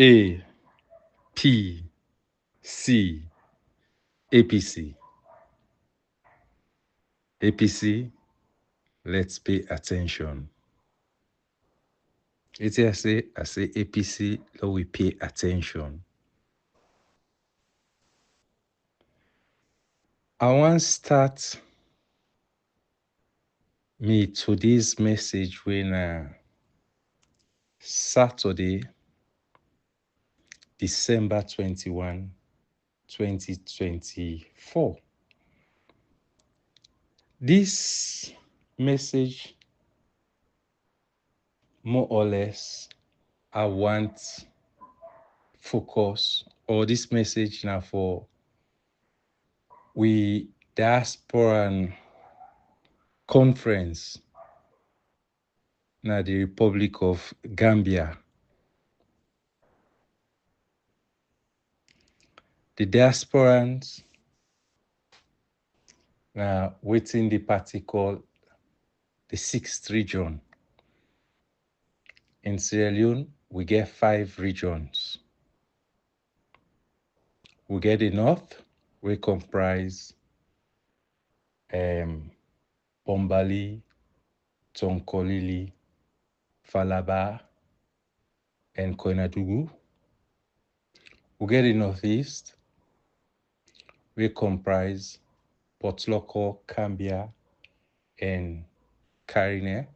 A, P, C, APC. APC, let's pay attention. It's I say APC, let we pay attention. I want to start me today's message when Saturday, December 21, 2024. This message, more or less, I want focus, or this message now for we diaspora conference na the Republic of Gambia. The diasporans now within the party called the 6th region. In Sierra Leone, we get 5 regions. We get the north, we comprise Bombali, Tonkolili, Falaba, and Koinadugu. We get the northeast, we comprise Potloko, Cambia, and Karine.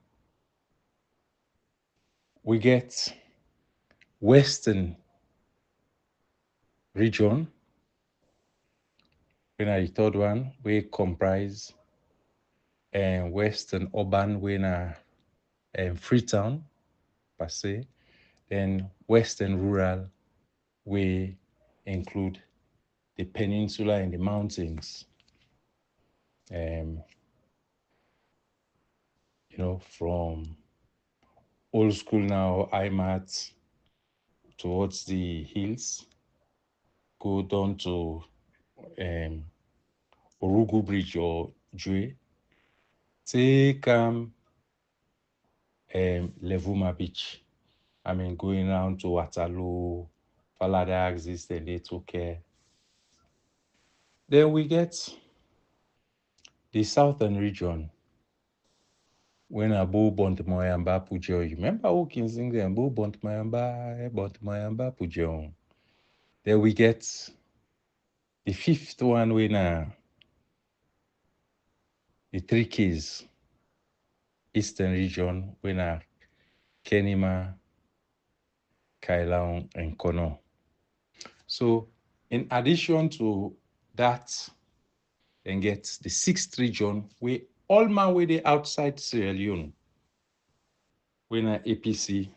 We get western region. When the third one, we comprise western urban, when Freetown, per se. Then western rural, we include the peninsula and the mountains. From old school now, IMAT towards the hills, go down to Orugu Bridge or Jue. Take Levuma Beach. Going down to Waterloo, Falada Axis, then they took care. Then we get the southern region. When Abu Bont Moyamba Pujo, you remember who can sing them? Abu Bont Moyamba Pujo. Then we get the 5th one when the 3 keys, eastern region, when Kenima, Kailaon, and Kono. So in addition to that, then get the 6th region, where all my way they outside Sierra Leone. When APC,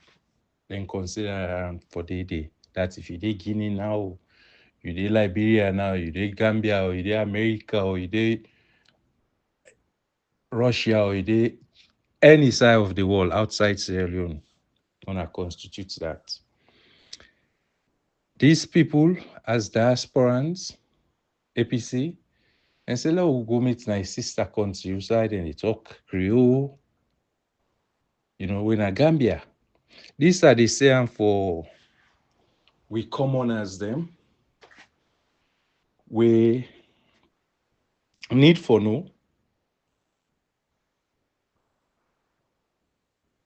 then consider around for the day. That if you did Guinea now, you did Liberia now, you did Gambia, or you did America, or you did Russia, or you did any side of the world outside Sierra Leone, wanna constitute that. These people, as diasporans, APC, and say, "Let's go meet my sister country outside and they talk Creole." When Gambia. These are the same for we commoners them. We need for know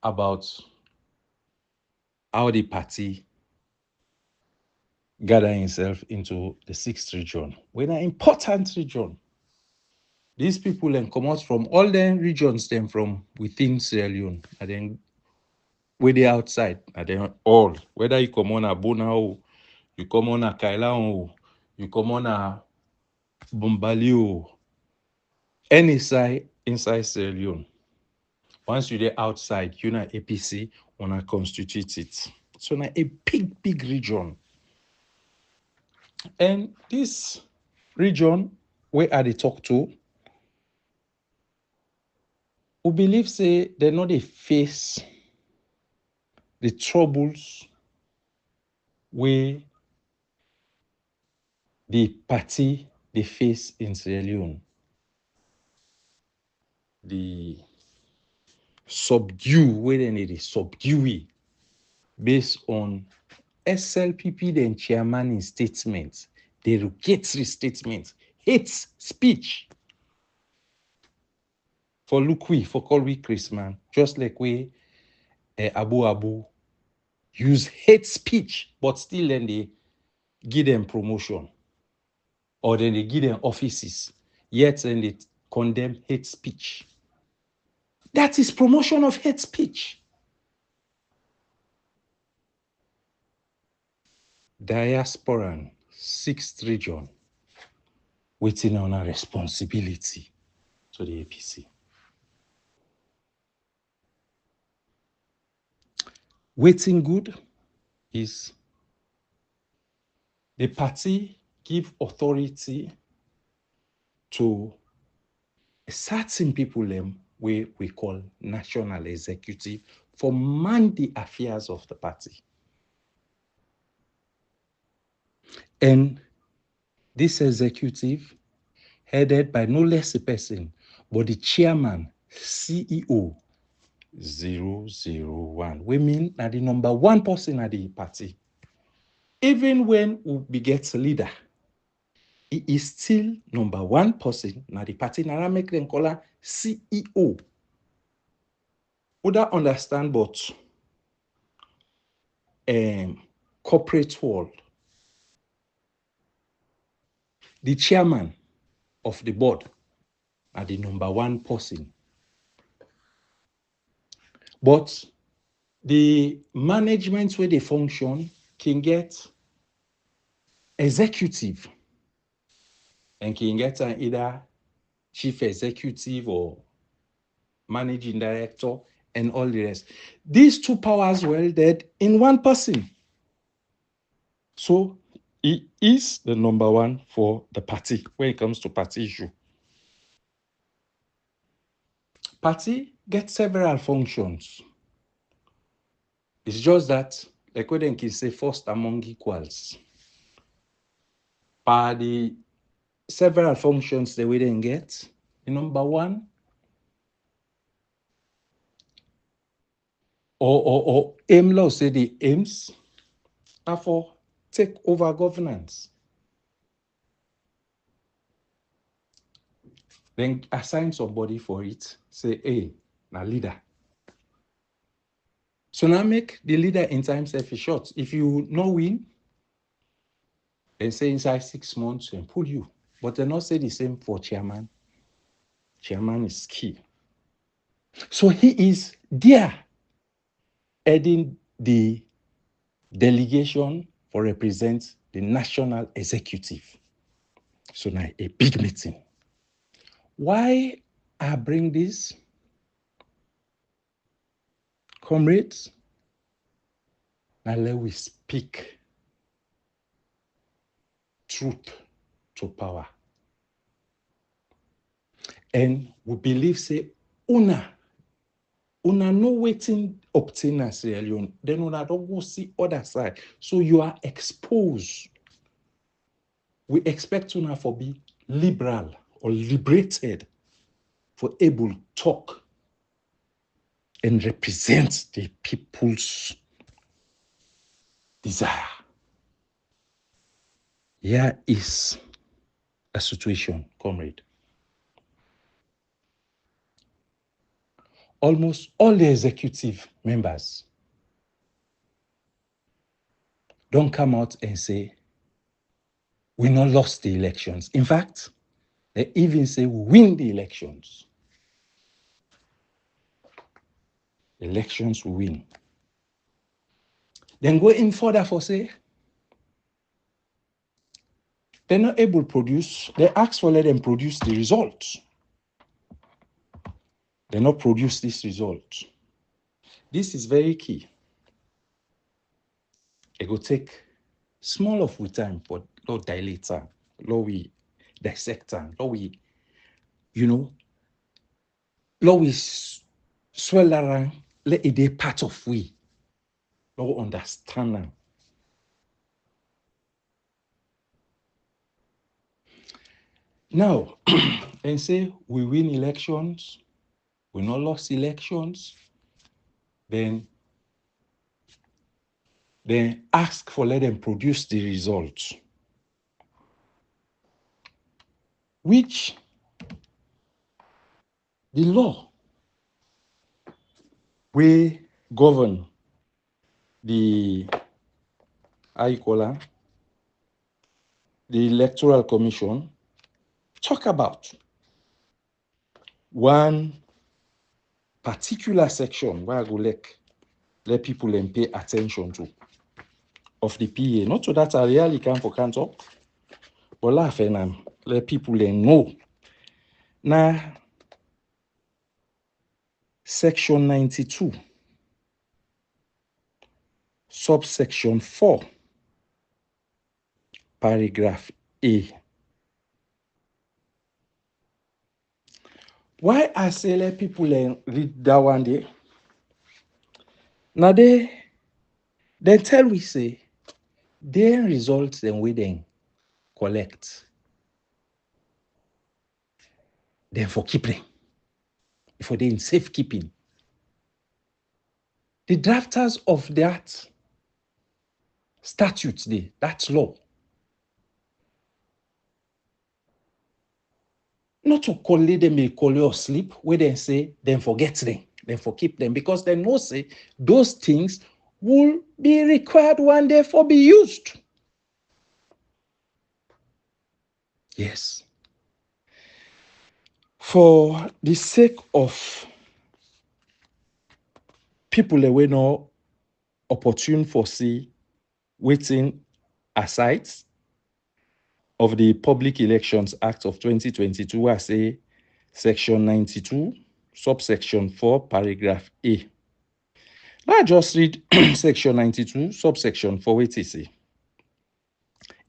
about how the party gather himself into the 6th region. When an important region. These people then come out from all the regions then from within Sierra Leone. And then where they outside. And then all. Whether you come on a Bona, you come on a Kaila, you come on a Bombali, any side inside Sierra Leone. Once you're there outside, you know APC wanna constitute it. So now a big region. And this region where are they talk to, who believe say they know they face the troubles where the party they face in Sierra Leone. The subdue, where they need to subdue it based on SLPP then chairman in statements, derogatory statements, hates speech. For look we, for call we Chris man, just like we Abu use hate speech, but still then they give them promotion. Or then they give them offices, yet then they condemn hate speech. That is promotion of hate speech. Diaspora, 6th region, waiting on a responsibility to the APC. Waiting good is the party give authority to certain people we call national executive for man the affairs of the party. And this executive, headed by no less a person, but the chairman, CEO, 001. We mean that the number one person at the party. Even when we get a leader, he is still number one person at the party. Now make them call her CEO. Would I understand but corporate world? The chairman of the board are the number one person. But the management where they function can get executive and can get either chief executive or managing director and all the rest. These two powers welded in one person. So he is the number one for the party when it comes to party issue. Party gets several functions. It's just that, like what they can say, first among equals. By the several functions that we didn't get, the number one, or aim law say the aims are for take over governance. Then assign somebody for it, say, hey, now leader. So now make the leader in time self short. If you no win, then say inside 6 months and pull you. But they not say the same for chairman. Chairman is key. So he is there heading the delegation for represent the national executive. So now a big meeting. Why I bring this? Comrades, now let we speak truth to power. And we believe, say, una no waiting obtain a Sierra Leone, then una don't go see other side. So you are exposed. We expect una for be liberal or liberated, for able to talk and represent the people's desire. Here is a situation, comrade. Almost all the executive members don't come out and say, we not lost the elections. In fact, they even say we win the elections. Elections we win. Then go in further for say, they're not able to produce, they ask for let them produce the results. They not produce this result. This is very key. It will take small of we time, but not dilate time. Not we dissect time. Not we, not we swell around, let it be part of we. Not understand them. Now, and say we win elections, we not lost elections, then then ask for let them produce the results, which the law will govern the the Electoral Commission talk about one particular section where I go let people then pay attention to of the PA. Not so that I really can talk, but let people then know. Now, section 92, subsection 4, paragraph A. Why I say let people read that one day? Now they tell we say their results then we then collect. Then for keeping, for they in safekeeping. The drafters of that statute, that law, not to call them a call or sleep, where they say, then forget them, then for keep them, because they know say those things will be required one day for be used. Yes. For the sake of people that were no opportune for see waiting aside of the Public Elections Act of 2022, I say section 92, subsection 4, paragraph A. I just read section 92, subsection 4, what it say.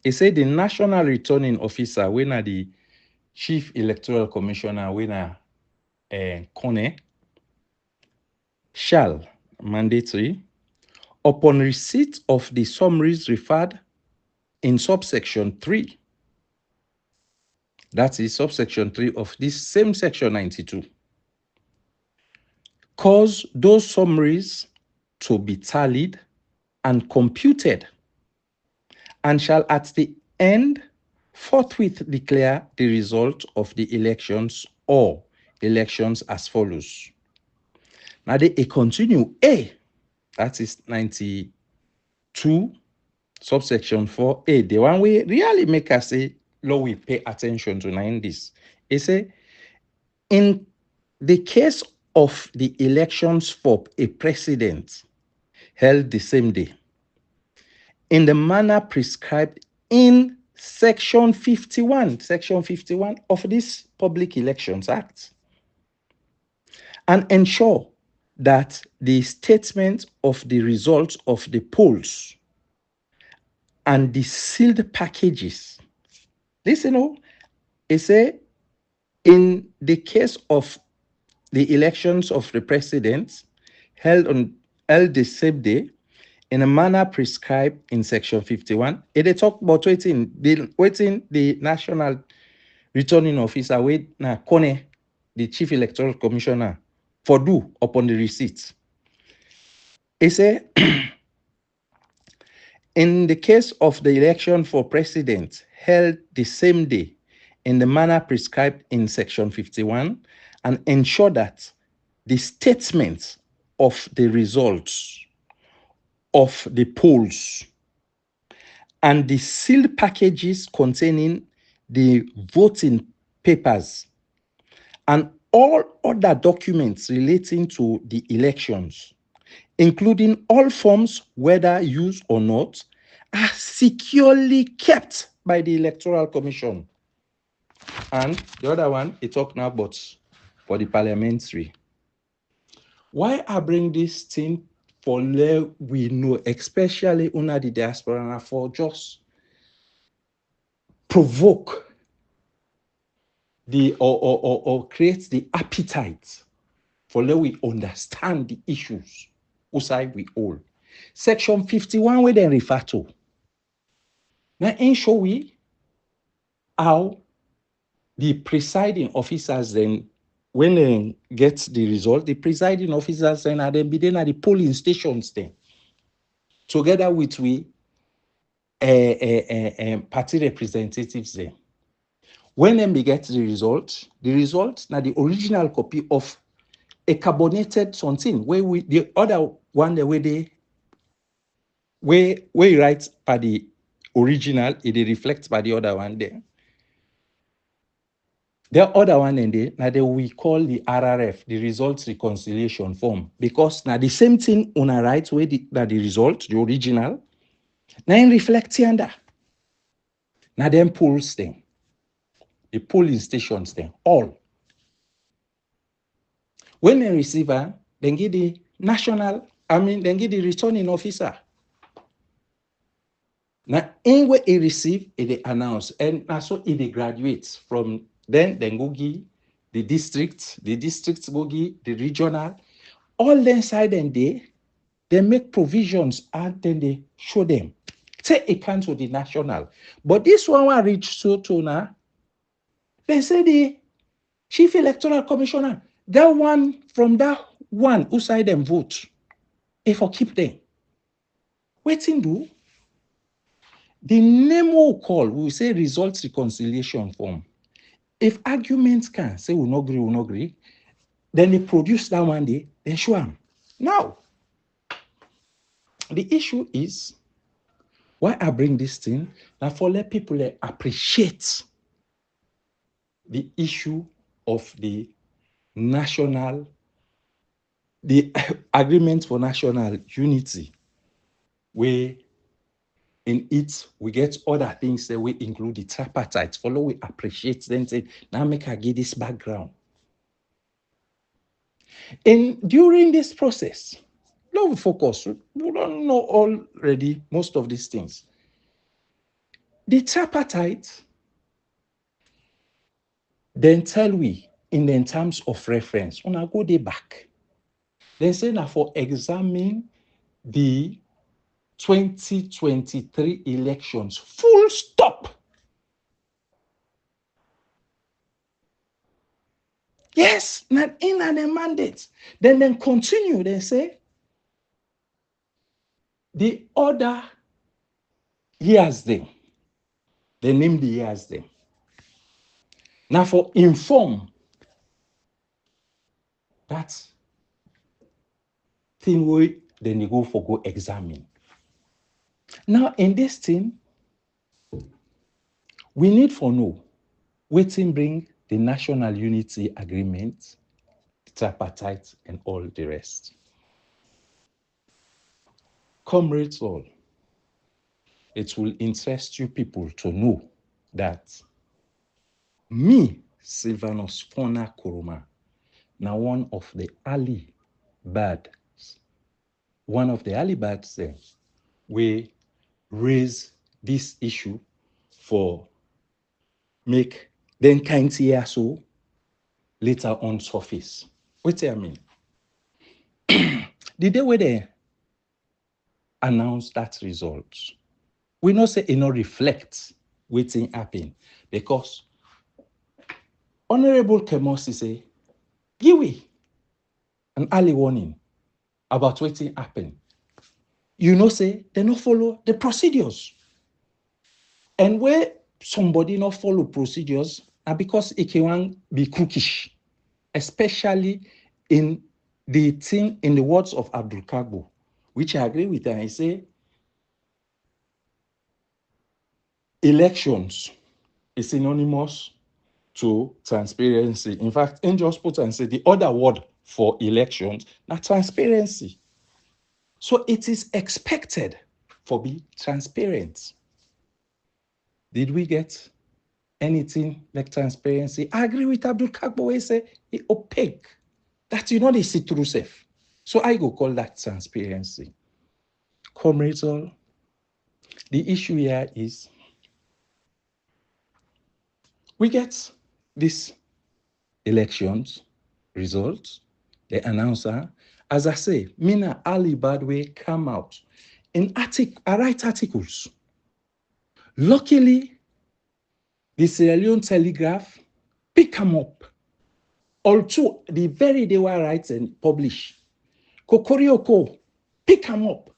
It said the national returning officer, when the chief electoral commissioner, when Kone, shall mandatory, upon receipt of the summaries referred in subsection 3, that is subsection 3 of this same section 92, cause those summaries to be tallied and computed, and shall at the end forthwith declare the result of the elections or elections as follows. Now they continue A, that is 92, subsection 4A, the one we really make us say, law we pay attention to now in this. It say, in the case of the elections for a president held the same day, in the manner prescribed in section 51 of this Public Elections Act, and ensure that the statement of the results of the polls and the sealed packages, listen, it say, in the case of the elections of the president held the same day, in a manner prescribed in section 51, they talk about waiting the national returning officer, Kone, the chief electoral commissioner, for do upon the receipt. It say, in the case of the election for president held the same day, in the manner prescribed in section 51, and ensure that the statements of the results of the polls and the sealed packages containing the voting papers and all other documents relating to the elections, including all forms, whether used or not, are securely kept by the Electoral Commission. And the other one, it talk now about for the parliamentary. Why I bring this thing for let we know, especially under the diaspora, for just provoke the or create the appetite for let we understand the issues outside we all. Section 51 we then refer to. Now in show we how the presiding officers then, when they get the result, the presiding officers then are then be then at the polling stations then. together with we party representatives there. When them they get the result now the original copy of a carbonated something where we the other one the way they where you write by the original, it reflects by the other one there. The other one in there, now that we call the RRF, the results reconciliation form, because now the same thing on a right way that the result, the original, now in reflecting under. Now them polls thing, the polling stations thing, all. When they receive her, then give the then give the returning officer. Now, in what he receive, it announce, and also it graduates from then go give the district go give the regional, all the inside and they make provisions and then they show them. Say it comes to the national. But this one will reach so to now. They say the chief electoral commissioner, that one from that one who side them vote, if I keep them. Waiting do. The name will call, we will say results reconciliation form. If arguments can say we not agree, then they produce that one day, then show them. Now, the issue is why I bring this thing now for let people appreciate the issue of the agreement for national unity, where in it we get other things that we include the tripartite. Follow we appreciate then say now make I give this background. And during this process, now we focus. We don't know already most of these things. The tripartite then tell we in terms of reference, when I go there back, they say now for examine the 2023 elections, full stop. Yes, not in a mandate. Then continue, they say the other years them. They name the years them. Now for inform that thing we then you go examine. Now in this thing, we need for know waiting bring the national unity agreement, tripartite, and all the rest. Comrades all, it will interest you people to know that me, Sylvanus Fona Kuruma, now one of the early birds we raise this issue for make then kind here so later on surface. What do I mean? The day where they announce that result, we not say it not reflect waiting happen because Honorable Kemosi say, give we an early warning about waiting happen. You know, say they not follow the procedures. And where somebody not follow procedures, and because it can be crookish, especially in the thing in the words of Abdul Kagbo, which I agree with, and I say elections is synonymous to transparency. In fact, Angels put and say the other word for elections now transparency. So it is expected for be transparent. Did we get anything like transparency? I agree with Abdul Kagbo. He say it opaque. That you know they see through safe. So I go call that transparency. Comrades all, the issue here is we get this elections results, the announcer, as I say, Mina Ali Badwe come out in I write articles. Luckily, the Sierra Leone Telegraph pick them up. Also, the very day I write and publish, Kokorioko pick them up.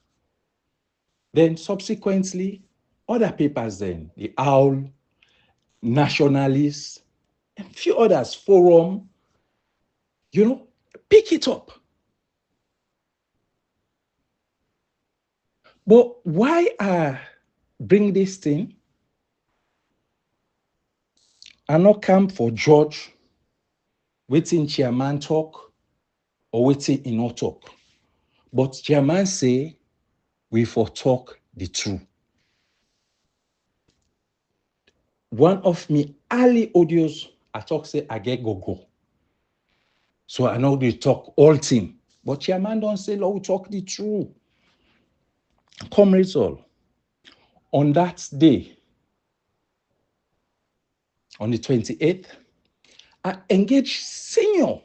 Then subsequently, other papers then, the Owl, Nationalist, and few others, Forum, pick it up. But why I bring this thing? I not come for judge, waiting chairman talk, or waiting in not talk. But chairman say, we for talk the truth. One of me early audios, I talk say, I get go. So I know they talk all thing. But chairman don't say, Lord, we talk the truth. Comrades all, on that day, on the 28th, I engaged senior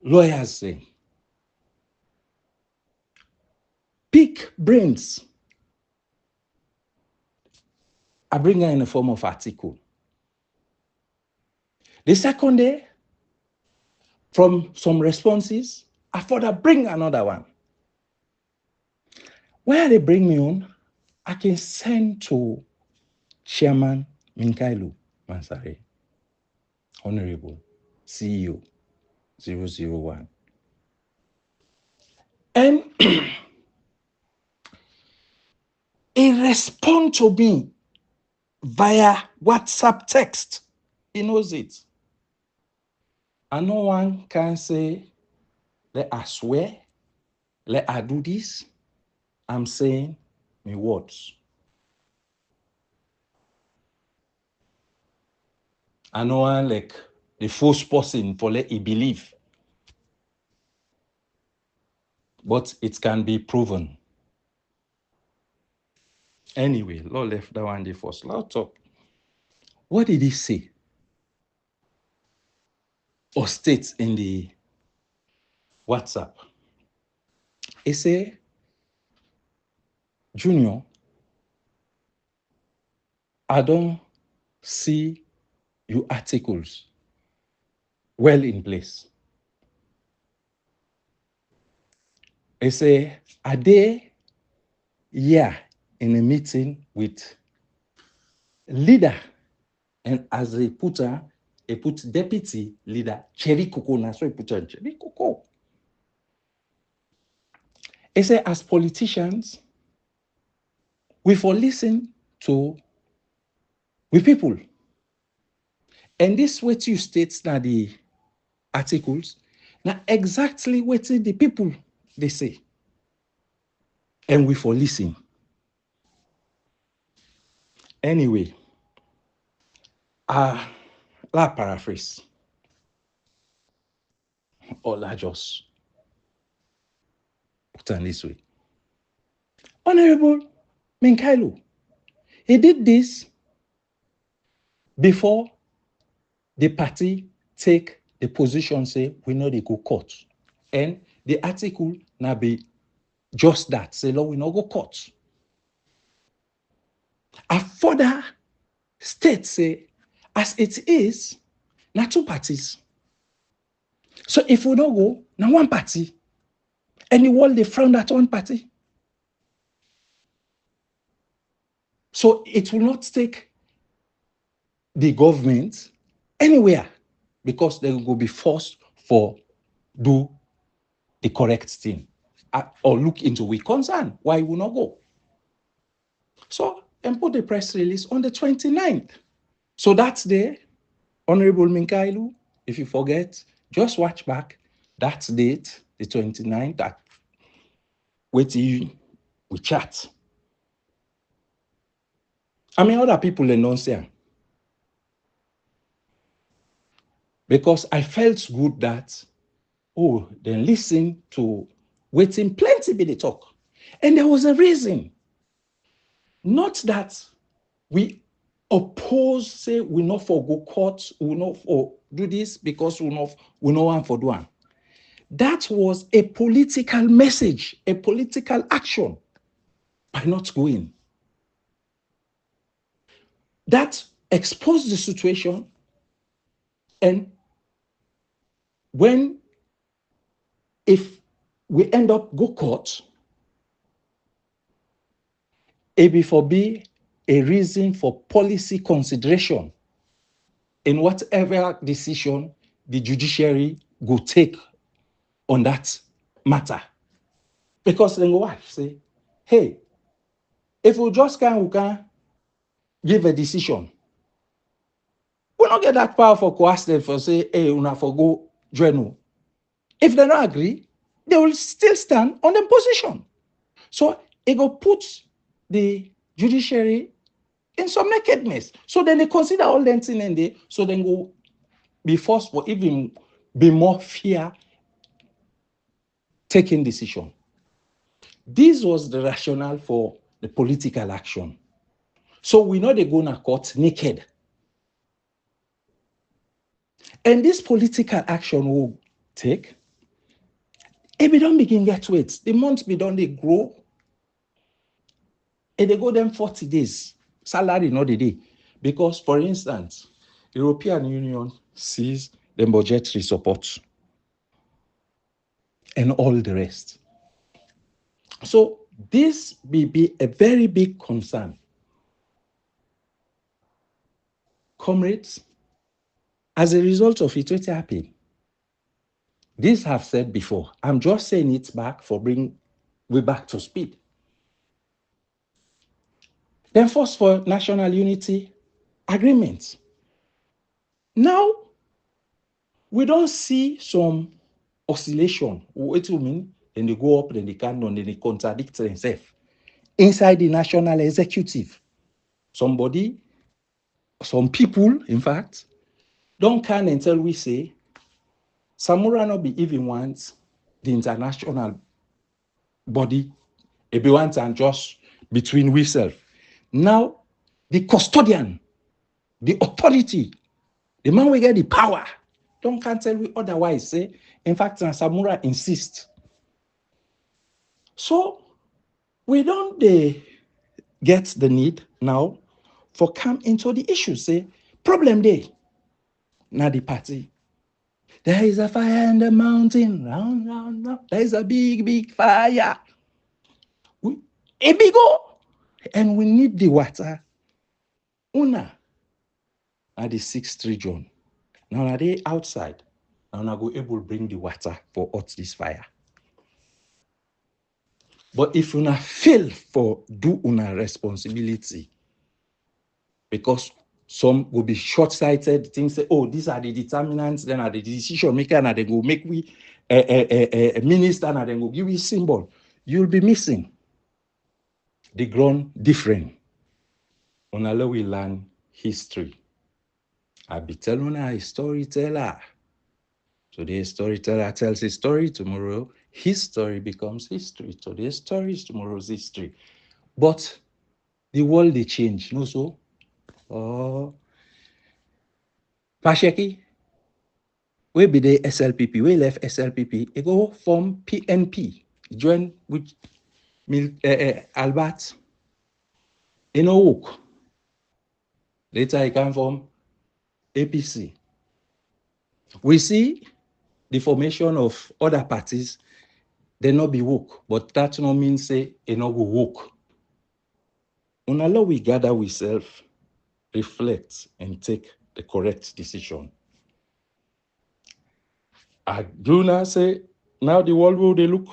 lawyers saying, pick brains. I bring her in the form of article. The second day, from some responses, I further bring another one. Where they bring me on, I can send to Chairman Minkailu Mansare, Honorable CEO 001. And he respond to me via WhatsApp text. He knows it. And no one can say, let us swear, let us do this. I'm saying my words. And no one like the first person for let he believe. But it can be proven. Anyway, Lord left that one day first. Lord talk. What did he say? Or states in the WhatsApp? He say, Junior, I don't see your articles well in place. He say, are they here in a meeting with leader? And as he put deputy leader, Cherry Coco, na so he put her Cherry Coco. He say, as politicians, we for listen to we people. And this what you state now the articles, now exactly what the people they say. And we for listen. Anyway, la paraphrase. Or la just put it this way. Honorable Minkailu, he did this before the party take the position, say, we know they go court. And the article now be just that, say, Lord, we not go court. A further state say, as it is, now two parties. So if we don't go, now one party. And the world they frown at one party. So it will not take the government anywhere because they will be forced for do the correct thing or look into we concern why we will not go. So and put the press release on the 29th. So that's the Honorable Minkailu. If you forget, just watch back that date, the 29th, that with you we chat. I mean, other people they don't say. Because I felt good that, then listen to waiting plenty be the talk. And there was a reason. Not that we oppose, say, we not for go court, we not for do this because we not want for do one. That was a political message, a political action by not going. That exposed the situation, and if we end up go court, it before be a reason for policy consideration in whatever decision the judiciary go take on that matter. Because then what say, hey, if we just can give a decision, we don't get that power for coerce them for say, hey, una for go join. If they don't agree, they will still stand on their position. So it go put the judiciary in some nakedness. So then they consider all them things in there, so then go be forced for even be more fear taking decision. This was the rationale for the political action. So we know they go to court naked. And this political action will take, if we don't begin get weight, the months we don't they grow, and they go them 40 days, salary not the day. Because, for instance, European Union sees the budgetary support and all the rest. So this will be a very big concern. Comrades, as a result of it, what happened? This I've said before. I'm just saying it back for bring we back to speed. Then first for national unity agreements. Now, we don't see some oscillation. What do you mean? Then they go up, then they come down, then they contradict themselves. Inside the national executive, some people, in fact, don't come until we say, Samura not be even wants the international body, if we want and just between ourselves. Now, the custodian, the authority, the man we get the power, don't can't tell we otherwise. Say, in fact, Samura insists. So we don't get the need now for come into the issue. Say, problem day, now the party. There is a fire in the mountain. Round, round, round. There is a big, big fire. A big go. And we need the water. Una at the 6th region. Now are they outside? Now I go able to bring the water for out this fire. But if una fail for do una responsibility, because some will be short-sighted, things say, oh, these are the determinants, then are the decision maker, and they go make we a minister, and then go give you symbol. You'll be missing the ground different. Unless we learn history. I'll be telling a storyteller. Today's storyteller tells his story, tomorrow his story becomes history. Today's story is tomorrow's history. But the world they change, no so? Oh, Pasheki, we be the SLPP, we left SLPP, it go from PNP, join with Albert, in a walk. Later he come from APC. We see the formation of other parties, they not be woke, but that no mean say they not go woke. Unless we gather ourselves, reflect, and take the correct decision. I do not say, now the world will they look,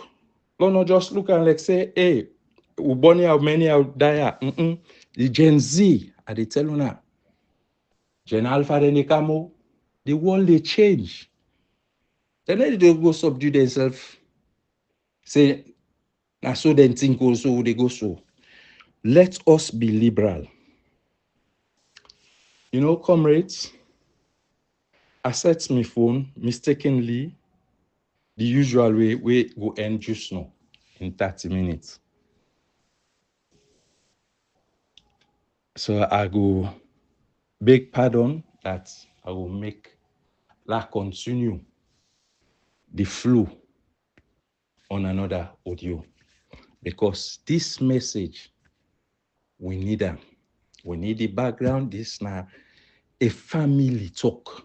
no, not just look and like say, hey, we born how many out there. The Gen Z, are they tell you now? Gen Alpha, then they come out, the world they change. Then they go subdue themselves. Say, now so then think also they go so. Let us be liberal. You know, comrades, I set my phone mistakenly the usual way we go end just now in 30 minutes. So I go beg pardon that I will make that continue the flow on another audio, because this message we need them. We need the background. This now a family talk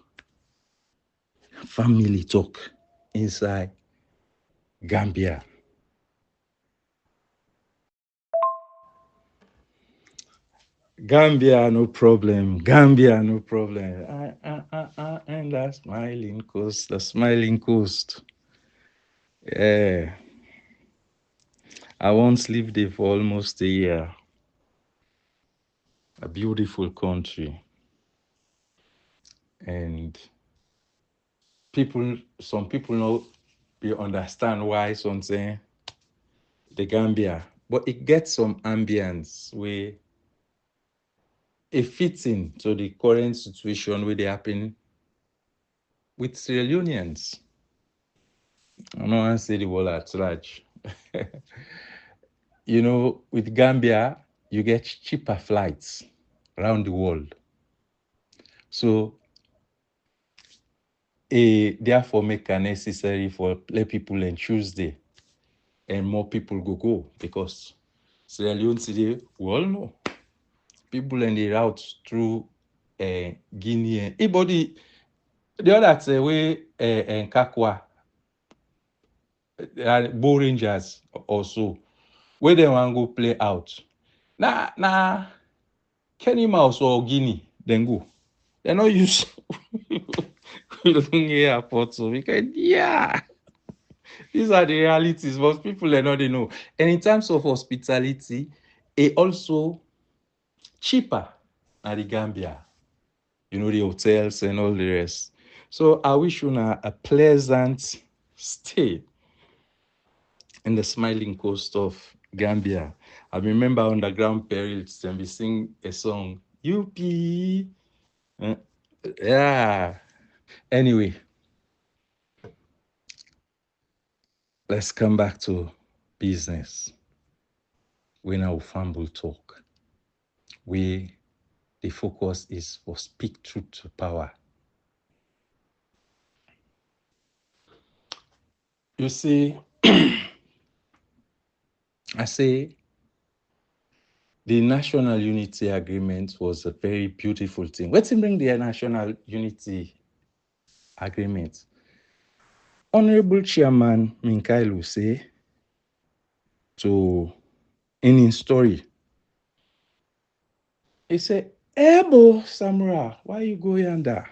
inside Gambia. Gambia, no problem. Gambia, no problem. And the smiling coast, the smiling coast. Yeah. I once lived there for almost a year. A beautiful country. And some people know, you understand why some say the Gambia, but it gets some ambience where it fits into the current situation where they happen with Sierra Leoneans. I don't want to say the word at large. With Gambia, you get cheaper flights around the world. So, therefore, make it necessary for let people on Tuesday and more people go because Sierra Leone today, we all know people in the route through Guinea. Anybody, the other way in Kakwa, Bow Rangers also, where they want to go play out. Nah, Kenny Mouse or Guinea, then go. They not use airport, so we can, yeah. These are the realities, but people are not they know. And in terms of hospitality, it also cheaper at the Gambia. The hotels and all the rest. So I wish you a pleasant stay in the smiling coast of Gambia. I remember Underground Perils and we sing a song, UP. Yeah. Anyway, let's come back to business. We now fumble talk. The focus is for speak truth to power. You see, I say the National Unity Agreement was a very beautiful thing. Let's bring the National Unity Agreement. Honorable Chairman Minkailu say in his story, he said, Ebo Samra, why you go yonder?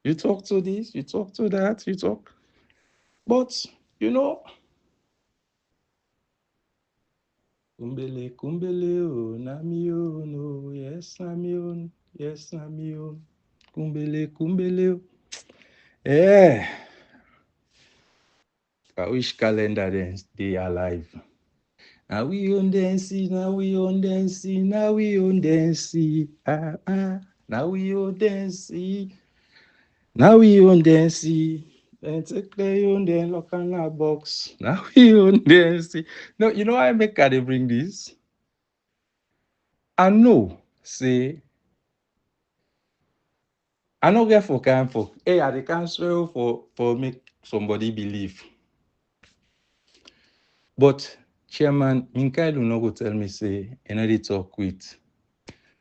You talk to this, you talk to that, you talk. But, Kumbele, kumbele, namion, oh, yes, namion, yes, namion. Kumbele, kumbele. Yeah. I wish calendar they alive. Now we on dancing, now we on dancing, now we on dancing. Now we on dancing. Now we on dancing. And take the on the lock on our box. Now we on dancing. No, I make they bring this. I know, say, I no get for camp for. Hey, I can't swear for make somebody believe. But Chairman Minkailu no go tell me say, they talk with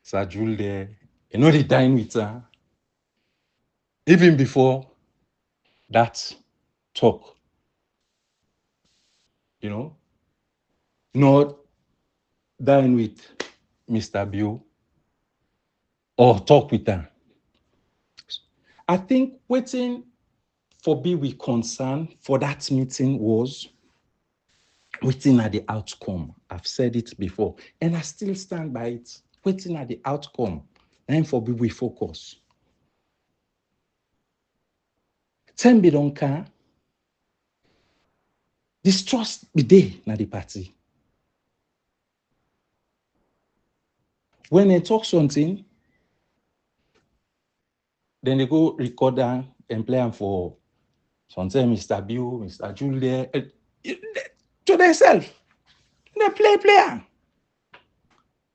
Sajul there, they dine with her. Even before that talk, not dine with Mr. Bio or talk with her. I think waiting for be with concern for that meeting was waiting at the outcome. I've said it before, and I still stand by it. Waiting at the outcome, and for be we focus. Tembi don't care. Distrust be there na the party. When they talk something, then they go record them and play them for sometimes Mr. Bill, Mr. Julia, to themselves. They play.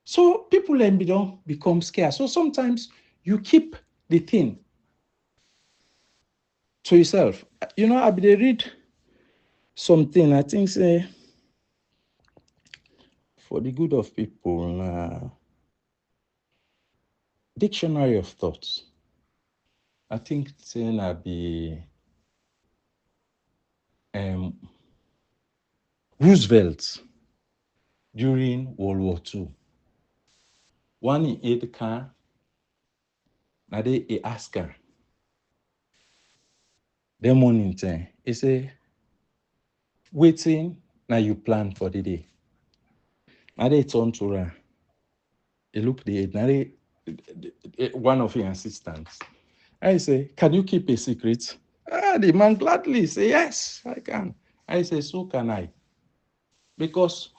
So people then don't become scared. So sometimes you keep the thing to yourself. I be read something, I think say for the good of people, dictionary of thoughts. I think saying I be Roosevelt during World War II. one in 8 can, now they ask her. The morning time, he say, waiting, now you plan for the day. Now they turn to her. He look the now they, one of your assistants. I say, can you keep a secret? The man gladly say, yes, I can. I say, so can I. Because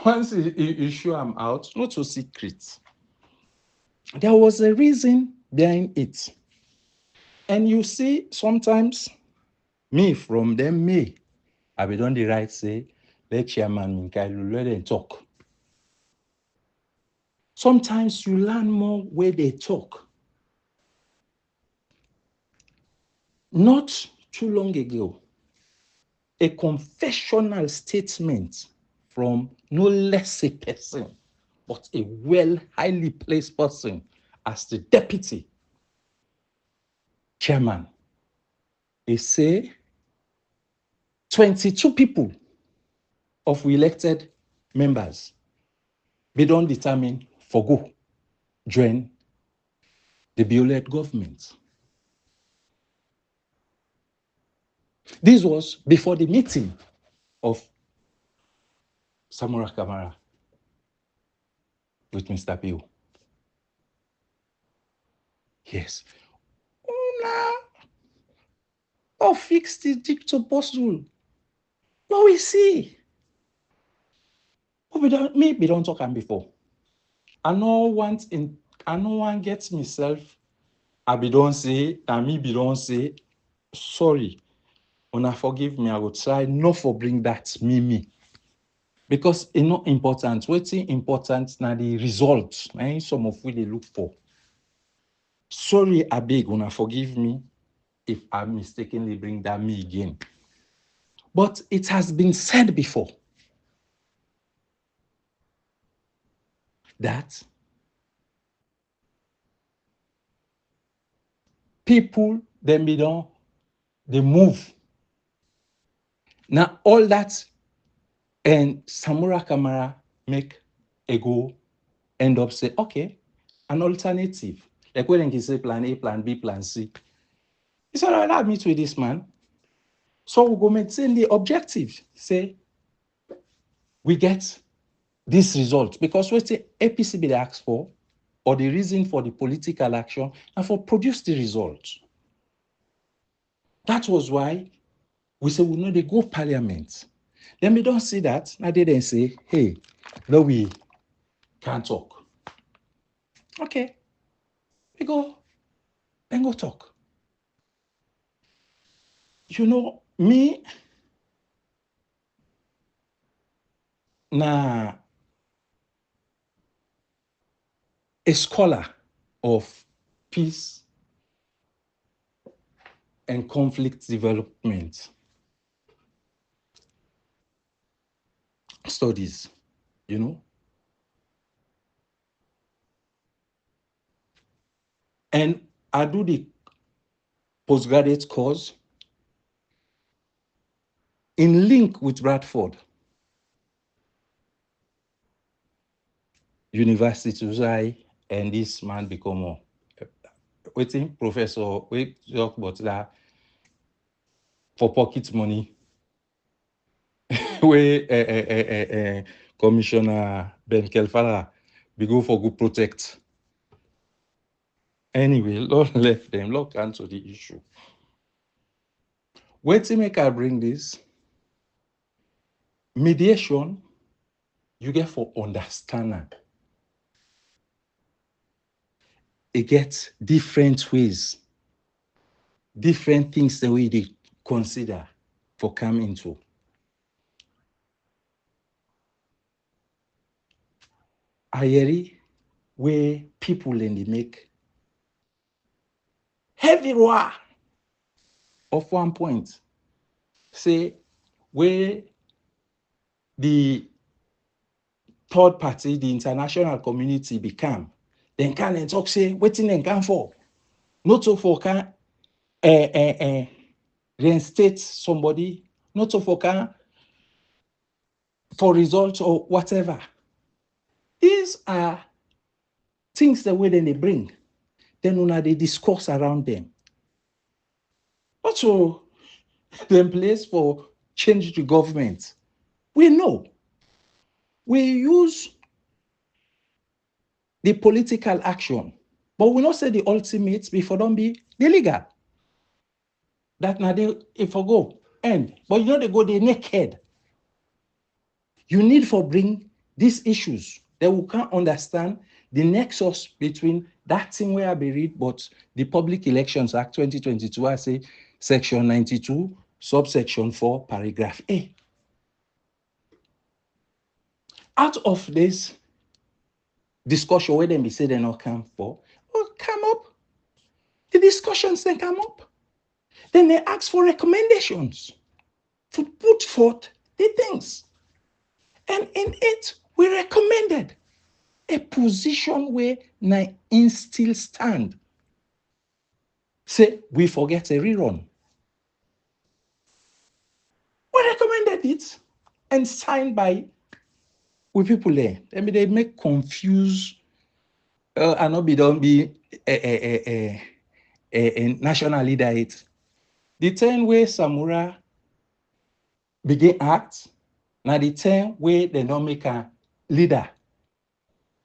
once you show him out, not so secret. There was a reason behind it. And you see, sometimes me from them, I be done the right say, let chairman Minkailu let them talk. Sometimes you learn more where they talk. Not too long ago, a confessional statement from no less a person, but a highly placed person as the deputy chairman. They say 22 people of elected members, they don't determine for go join the Biolet government. This was before the meeting of Samora Kamara with Mr. Pio. Yes. Oh, fix the jigsaw puzzle. No, we see. We don't talk am before. I no one gets myself. I be don't say, and me be don't say, sorry. Una forgive me, I will try not for bring that me. Because it's not important. What's important now the results. Some of what they look for. Sorry, I beg, una forgive me if I mistakenly bring that me again. But it has been said before that people, they move. Now, all that and Samora Kamara make a go, end up say, okay, an alternative. Like when he say plan A, plan B, plan C. He said, I'll meet with this man. So we go maintain the objective. Say, we get this result. Because what the APC be asked for, or the reason for the political action, and for produce the results. That was why we say we know they go parliament. Then we don't see that. Now they then say, hey, no, we can't talk. Okay. Then go talk. You know, me, na a scholar of peace and conflict development studies, you know. And I do the postgraduate course in link with Bradford University, and this man become a waiting professor. We talk about that for pocket money. Where Commissioner Ben Kelfala be go for good protect. Anyway, Lord left them, Lord cancel the issue. Wait to make I bring this mediation, you get for understanding. It gets different ways, different things the way they consider for coming to. Ayeri, where people in the make heavy roar of one point. Say where the third party, the international community become, then can and talk say, waiting and can for. Not so for can reinstate somebody, not so for can for results or whatever. these are things the way they bring. Then una they discuss around them. Also, the place for change the government. We know. We use the political action, but we not say the ultimate before don't be the legal. That now they if I go end, but you know they go the naked. You need for bring these issues that we can't understand the nexus between that thing where I be read, but the Public Elections Act 2022, I say section 92, subsection 4, paragraph A. Out of this discussion where they say they not come for, well, come up. The discussions then come up. Then they ask for recommendations to put forth the things. And in it, we recommended a position where na still stand. Say, we forget a rerun. We recommended it and signed by with people there. I mean, they make confuse and not be don't be a national leader. It the 10 way Samura begin act. Now the 10 way they don't make a leader.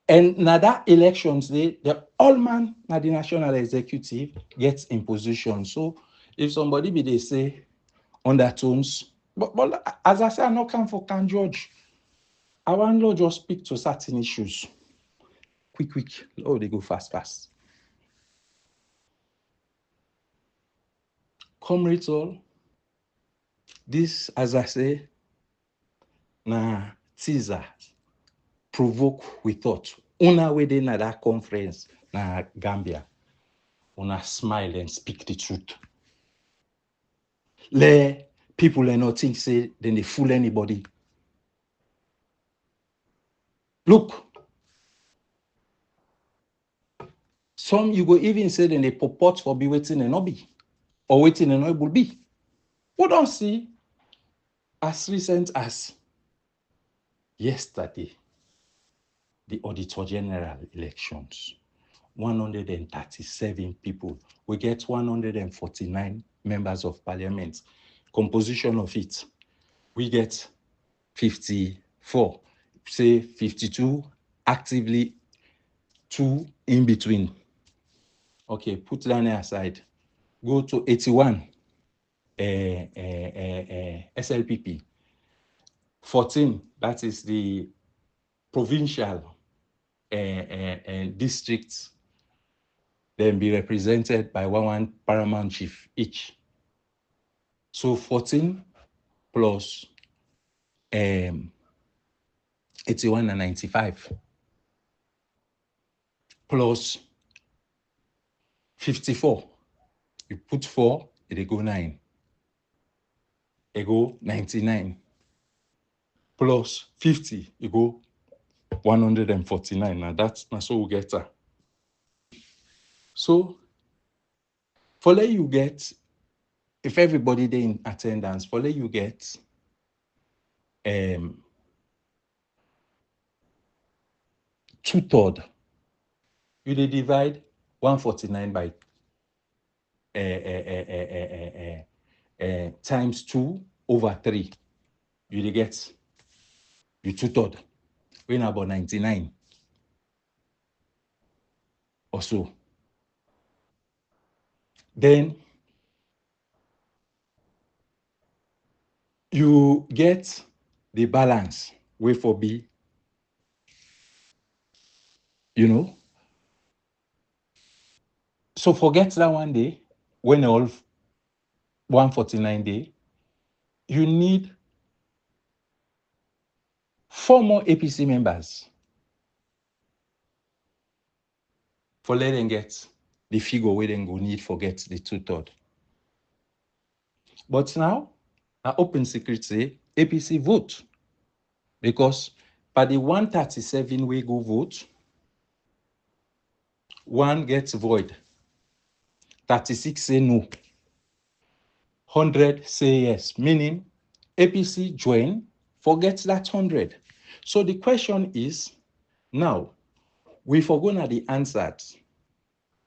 And now that elections, the all man now the national executive gets in position. So if somebody be they say undertones, but as I say, I not come for can judge. I want to just speak to certain issues. Quick. Oh, they go fast. Comrades all, this, as I say, na teaser, provoke we thought. Una way na that conference na Gambia. Una smile and speak the truth. Let people not think say then they fool anybody. Look, some you go even say then they purport for be waiting and not be, or waiting and not will be. We don't see as recent as yesterday, the Auditor General elections. 137 people. We get 149 members of parliament. Composition of it, we get 54. Say 52 actively, 2 in between. Okay, put that aside. Go to 81 SLPP. 14, that is the provincial districts, then be represented by one paramount chief each. So 14 plus 81 and 95 plus 54. You put 4, it go 9. It go 99. Plus 50, it go 149. Now that's so we get that. So for let you get, if everybody there in attendance, for let you get 2/3. You divide 149 by times 2/3. You get you 2/3. When about 99 or so. Then you get the balance way for B, you know. So forget that one day, when all 149 day, you need 4 more APC members for let them get the figure where they go need forget the 2/3. But now, I open secret say APC vote, because by the 137 we go vote, 1 gets void, 36 say no, 100 say yes, meaning APC join, forget that 100. So the question is, Now, we forgo now the answers,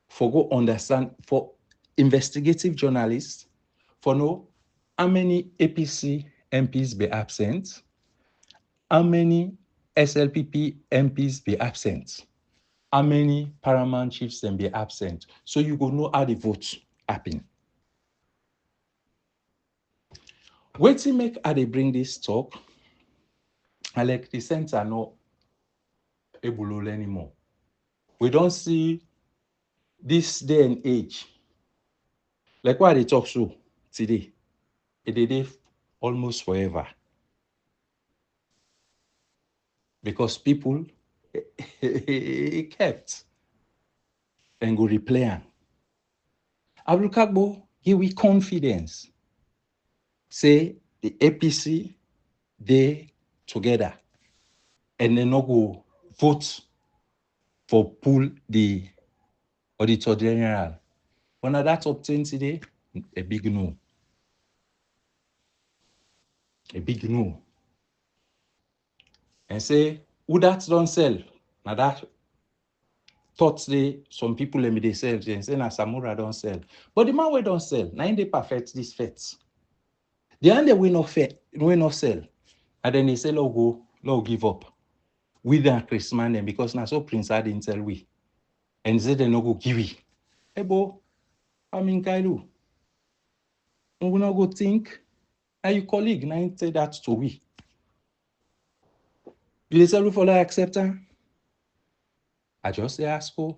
forgo understand for investigative journalists, for know how many APC MPs be absent, how many SLPP MPs be absent, how many paramount chiefs then be absent. So you go know how the votes happen. Wetin make how they bring this talk? I like the center no able anymore. We don't see this day and age. Like why they talk so today? It did almost forever. Because people kept and go replay. Abrukagbo give we confidence. Say the APC they together and then no go vote for pull the Auditor General. When that obtained today, a big no. A big no. And say, who that don't sell? Now that thought say some people let me they sell and say na Samura don't sell. But the man we don't sell, now they perfect this fete. The end they will not sell. And then they say, Lord give up. We don't Christmas them because now so Prince had didn't tell we. And say they no go give it. Hey bo, I mean Kailu. We not go think. Now your colleague now say that to we. You say we follow acceptance? I just say ask you.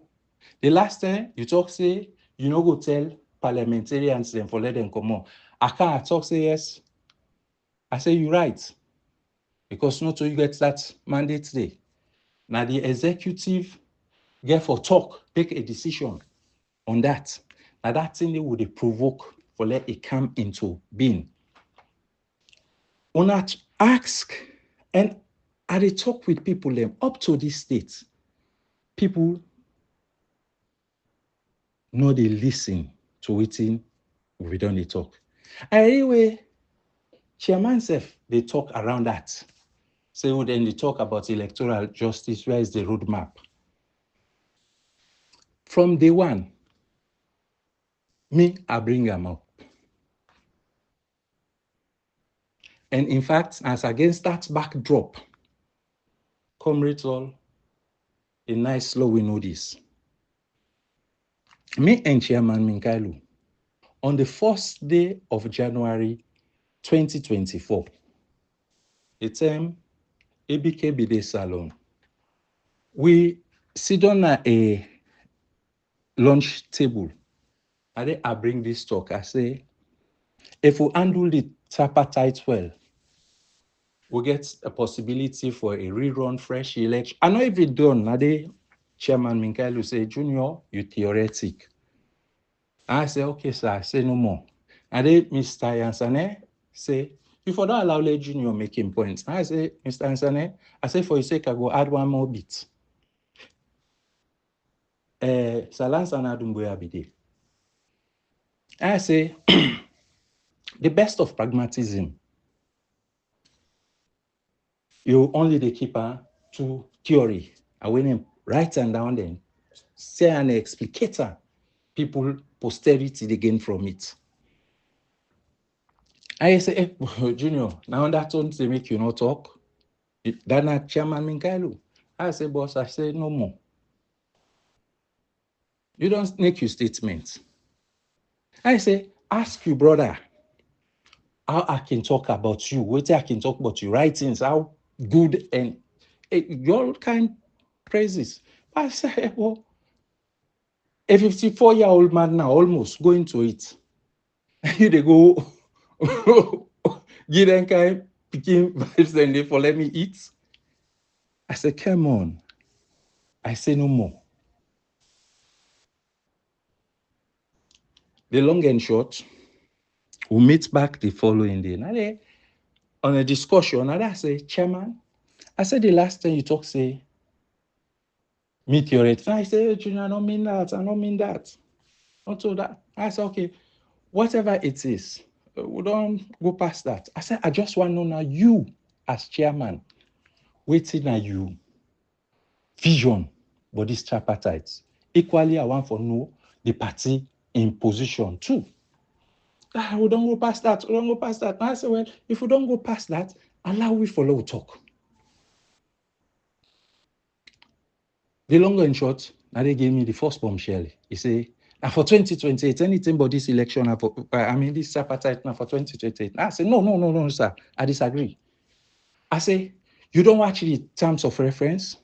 The last time you talk say you no go tell parliamentarians them for let them come on. I can't talk say yes. I say you right. Because not till you get that mandate today. Now the executive get for talk, take a decision on that. Now that thing they would provoke for let it come into being. When I ask and I talk with people them up to this state, people know they listen to waiting we don't they talk. Anyway, chairman self they talk around that. So then they talk about electoral justice. Where is the roadmap? From day one, I bring them up. And in fact, as against that backdrop, comrades all, a nice slow we know this. Me and Chairman Minkailu, on the first day of January 2024, the time ABK Bide Salon, we sit on a lunch table. And I bring this talk. I say, if we handle the tripartite well, we get a possibility for a rerun fresh election. I know if it's done, now the Chairman Minkailu say, Junior, you theoretic. I say, okay, sir, I say no more. And then Mr. Yansane say, you for don't allow the Junior making points. I say, Mr. Yansane, I say, for your sake, I go add one more bit. Salansana Dumbuya Bide. I say, the best of pragmatism, you only the keeper to theory. I went and write and down then, say an explicator, people posterity they gain from it. I say, hey, Junior, now that one they make you not talk. That not Chairman Minkailu. I say, boss, I say no more. You don't make your statements. I say, ask you, brother, how I can talk about you. What I can talk about your writings, how good and your kind praises. I say, well, a 54-year-old man now almost going to it. You they go give them kind picking vibes and they for let me eat. I said, come on. I say no more. The long and short, we meet back the following day. Now they, on a discussion, and I say, Chairman, I said the last time you talk, say, meteorite. And I say, Junior, I don't mean that. I don't mean that. Not so that. I said, okay, whatever it is, we don't go past that. I said, I just want to know now, you as chairman, waiting at you. vision, but this tripartite. Equally, I want for know the party in position too. We don't go past that. We don't go past that. And I say, well, if we don't go past that, allow we follow talk. The longer and short, now they gave me the first bombshell. He say, now for 2028, anything but this election, this tripartite now for 2028. I say, no, sir. I disagree. I say, you don't watch the terms of reference.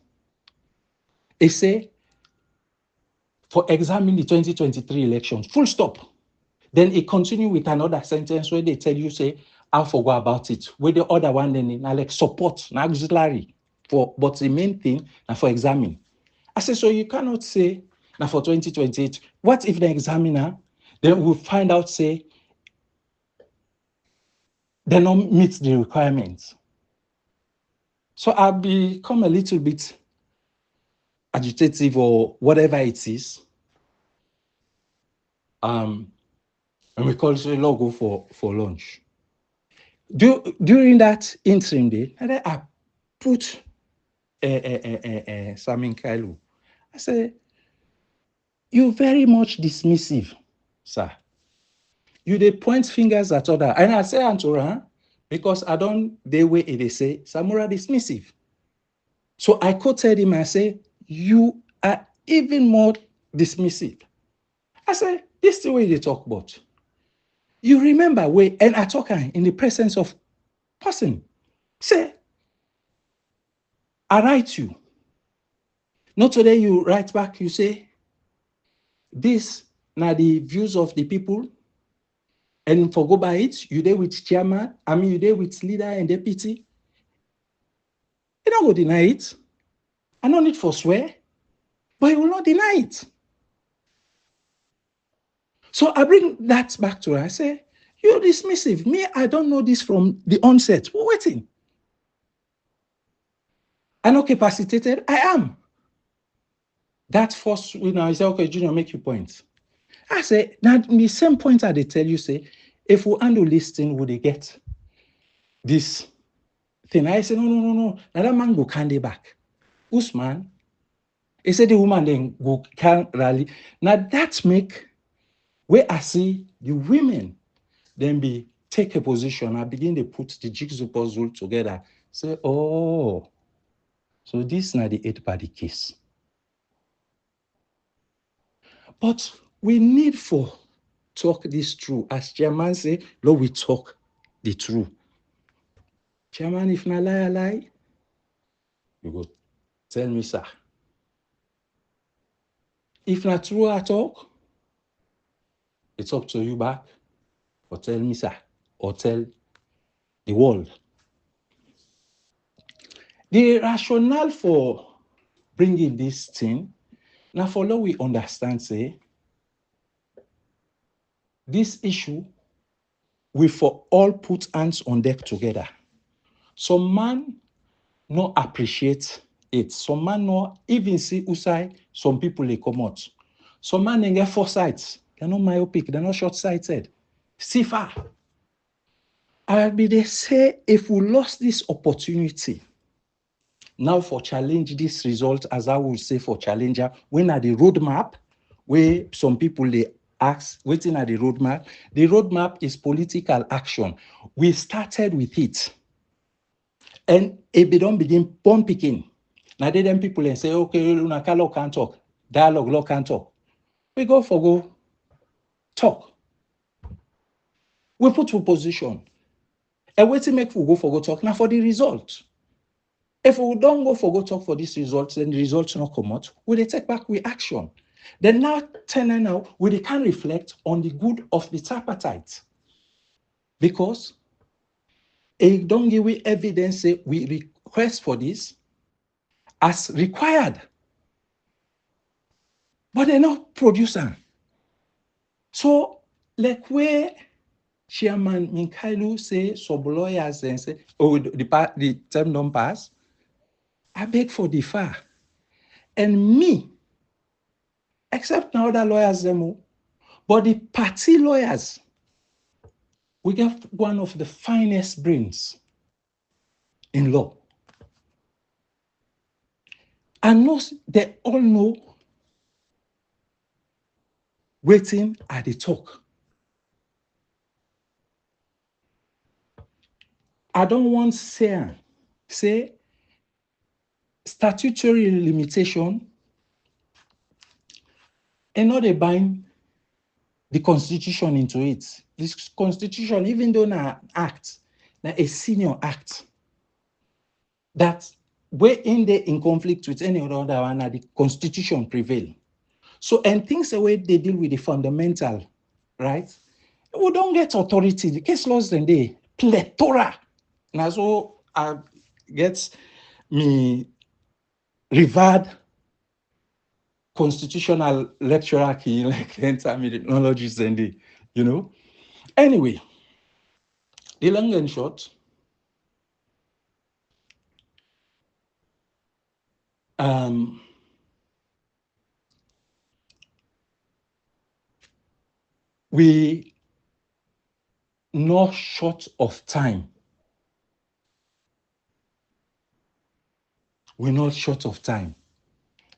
He say, for examining the 2023 elections, full stop. Then it continue with another sentence where they tell you, say, I'll forget about it. With the other one, then now like support, now auxiliary. But the main thing, now for examine. I say, so you cannot say, now for 2028, what if the examiner, then will find out, say, they don't meet the requirements. So I'll become a little bit agitative or whatever it is. And we call it a logo for lunch. During that interim day, I put Samin Kailu. I said, you very much dismissive, sir. You they point fingers at other. And I say Antora, because I don't the way they say Samura dismissive. So I quoted him and I say, you are even more dismissive. I said, this is the way they talk about. You remember way, and I talk in the presence of person. Say, I write you. Not today you write back, you say, this now the views of the people, and for go by it, you there with chairman, you there with leader and deputy. You don't go deny it. I don't need for swear, but you will not deny it. So I bring that back to her. I say, you're dismissive. Me, I don't know this from the onset. We're waiting. I'm not capacitated. I am. That first, I say, okay, Junior, make your point. I say, now the same point I they tell you, say, if we handle this thing, would they get this thing? I say, no. Now that man go candy back. Usman, he said the woman then go can rally. Now that make where I see the women then be take a position. I begin to put the jigsaw puzzle together. Say, oh, so this is not the 8-party case. But we need for talk this through. As chairman say, Lord, we talk the truth. Chairman, if na lie, you go tell me, sir. If not true I talk, it's up to you back. Or tell me, sir. Or tell the world. The rationale for bringing this thing, now for now we understand, say, this issue, we for all put hands on deck together. Some man not appreciate it. Some man not even see usai, some people they come out. Some man they get foresight. They're not myopic, they're not short-sighted. See far. They say if we lost this opportunity, now for challenge this result, as I would say for challenger, when are the roadmap, where some people they ask, waiting at the roadmap. The roadmap is political action. We started with it. And if they don't begin bomb picking, now they then people and say, okay, Lunakalo can't talk, dialogue law can't talk. We go talk. We put to position. And wait to make we go talk now for the result. If we don't go talk for this result, then the results not come out. We they take back with action. Then now turning now, we can reflect on the good of the tripartite. Because it don't give we evidence say we request for this as required. But they're not producing. So, like where Chairman Minkailu say some lawyers and say, oh, the term don't pass, I beg for defer. And me, except now other lawyers, but the party lawyers, we get one of the finest brains in law. And they all know waiting at the talk. I don't want say statutory limitation and not they bind the constitution into it. This constitution, even though na act, na a senior act, that we're in conflict with any other one, the constitution prevail. So, and things the way they deal with the fundamental, right? We don't get authority. The case laws then they plethora. Now, so I get me revered constitutional lecturer key like terminologies and the, you know. Anyway, the long and short, we not short of time. We're not short of time.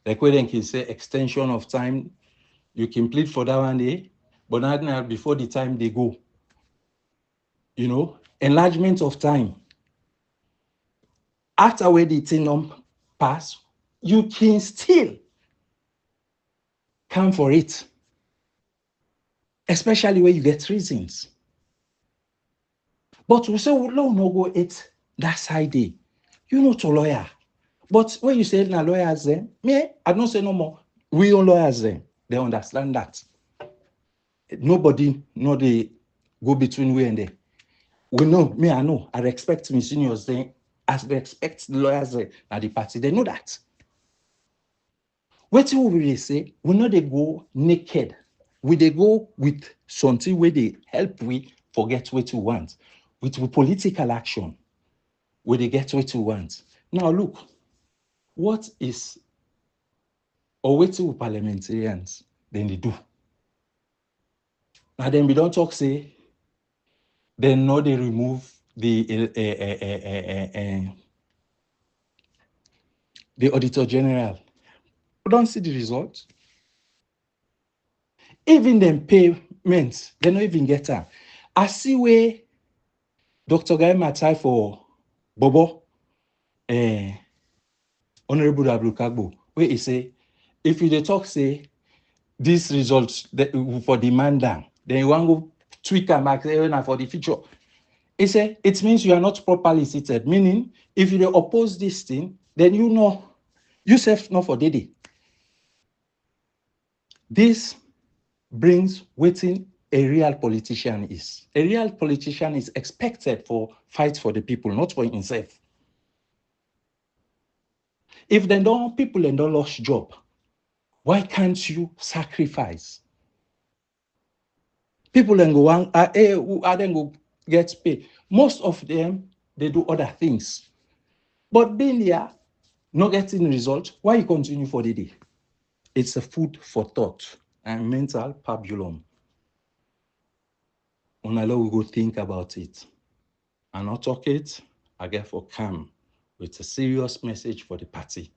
Like when they can say extension of time, you can plead for that one day, but not before the time they go. You know, enlargement of time. After where the thing pass, you can still come for it. Especially where you get reasons. But we say, we don't no go it that side day. You know to lawyer. But when you say na lawyers then, me, I don't say no more. We own lawyers then. They understand that. Nobody know they go between we and they. We know, me, I know. I respect my seniors then, as they expect the lawyers then at the party. They know that. What we really say, we know they go naked. They go with something where they help we forget what we want. With political action, where they get what we want. Now look, what is or what do parliamentarians then they do? Now then we don't talk say, they know they remove the Auditor General. We don't see the result. Even them payments, they don't even get her. I see where Dr. Guy Matai for Bobo, Honorable Ablukagbo, where he say, if you talk say this result for demand down, then you want to tweak and mark for the future. He said it means you are not properly seated, meaning if you oppose this thing, then you know yourself not for Dede. This brings waiting a real politician is. A real politician is expected for fight for the people, not for himself. If they don't people and don't lost job, why can't you sacrifice? People then go on, then go get paid. Most of them, they do other things. But being here, not getting result, why you continue for the day? It's a food for thought and mental pabulum. Unalo we go think about it. And not talk it, I get for come with a serious message for the party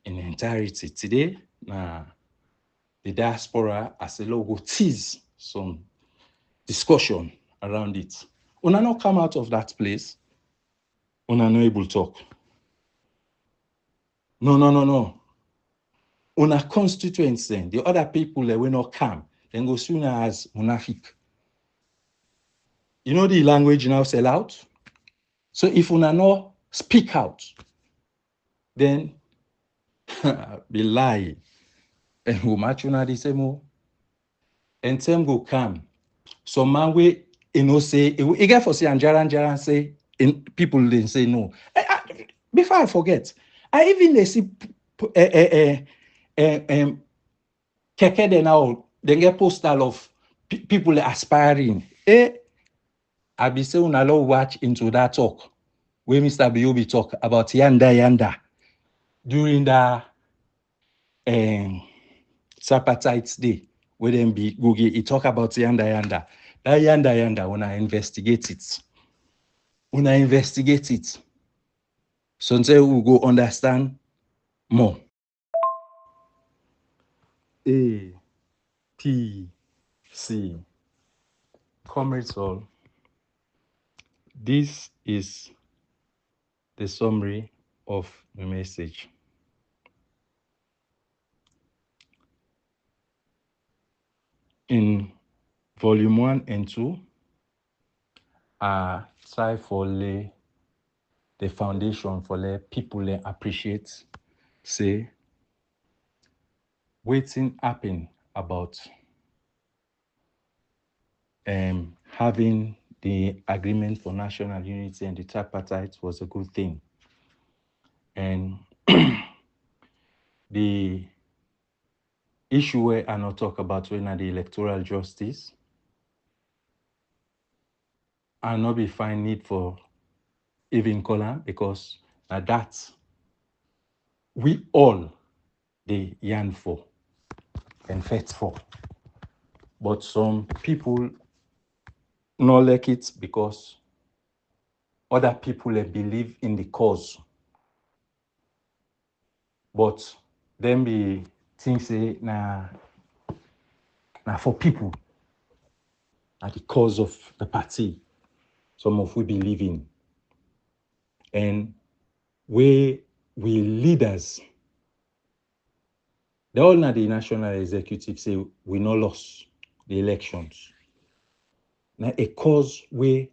in entirety. Today, the diaspora as a logo tease some discussion around it. Una not come out of that place, una no able to talk. No. Una constituents then, the other people that will not come, then go sooner as munafik. You know the language now sell out? So if una not speak out, then be lie. And we match una the same. And time go come. So man we say you get for say Anjaran say in people then say no. Before I forget, I even they see keke they now they get postal of people aspiring. I be say una lo watch into that talk where Mr. Biobi talk about yanda during the Sapatites Day, where them be Google, he talk about yanda. That yanda, when I investigate it. So until we go understand more. APC. Comrades all, this is the summary of the message. In volume 1 and 2, I try for lay the foundation for let people appreciate, say, waiting happen about having the agreement for national unity and the tripartite was a good thing. And the issue where I not talk about when the electoral justice, I not be find need for even color because that we all they yearn for and fight for. But some people not like it because other people believe in the cause. But then be things say na for people at the cause of the party, some of we believe in. And we leaders, they all now the national executive say we no lost the elections. Now a cause we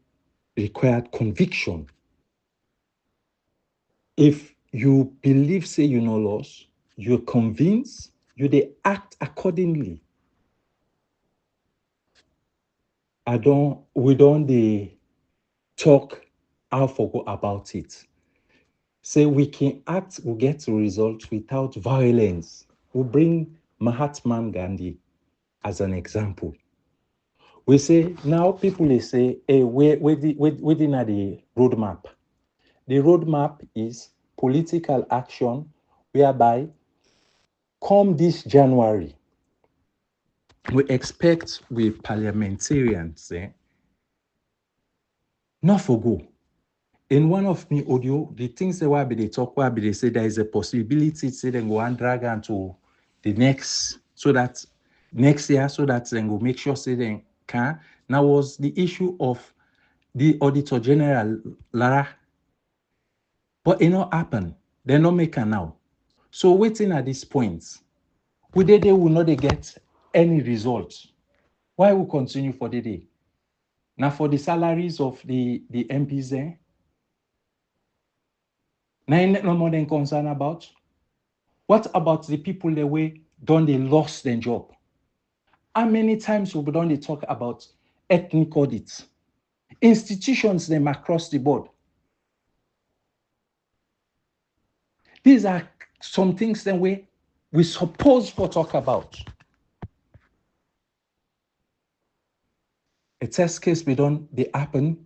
required conviction. If you believe say you no lost, you're convinced, you they act accordingly. We don't they talk how forgo about it. Say we can act, we get results without violence. We bring Mahatma Gandhi as an example. We say now people they say, hey, where the roadmap? The roadmap is political action whereby come this January, we expect with parliamentarians not forgo. In one of me audio, the things that they talk where they say there is a possibility say they go and drag into the next so that next year so that they go make sure say they can. Now was the issue of the Auditor General Lara, but it not happen. They not make her now. So waiting at this point, they will not get any results. Why we continue for the day? Now for the salaries of the MPs there. Now no more than concern about. What about the people that way done they lost their job? How many times we done they talk about ethnic audits? Institutions them across the board. These are some things that we suppose to talk about. A test case we done they happen,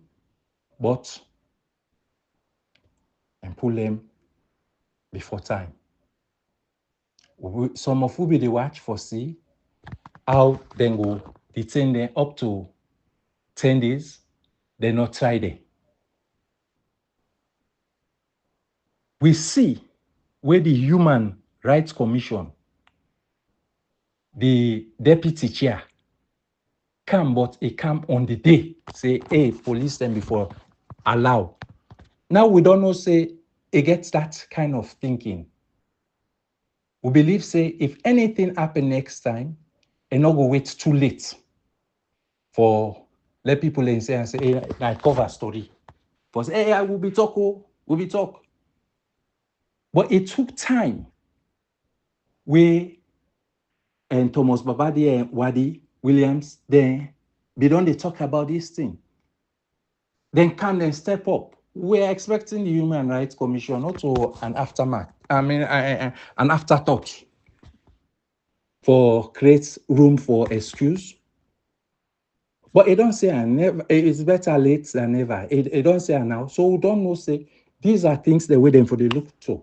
but and pull them before time. Some of we be the watch for see how then go detain them up to 10 days, they not try them. We see where the Human Rights Commission, the deputy chair, come, but he come on the day, say, hey, police them before allow. Now we don't know, say, it gets that kind of thinking. We believe, say, if anything happen next time, and not go wait too late for let people in say and say, hey, I cover story. For say, hey, I will be talk, we'll be talk. But it took time. And Thomas Babadi and Wadi Williams, then they don't they talk about this thing. Then come and step up. We're expecting the Human Rights Commission not to an aftermath. An afterthought for create room for excuse. But it don't say never. It's better late than never. It don't say now. So we don't know. Say these are things they're waiting for the look to.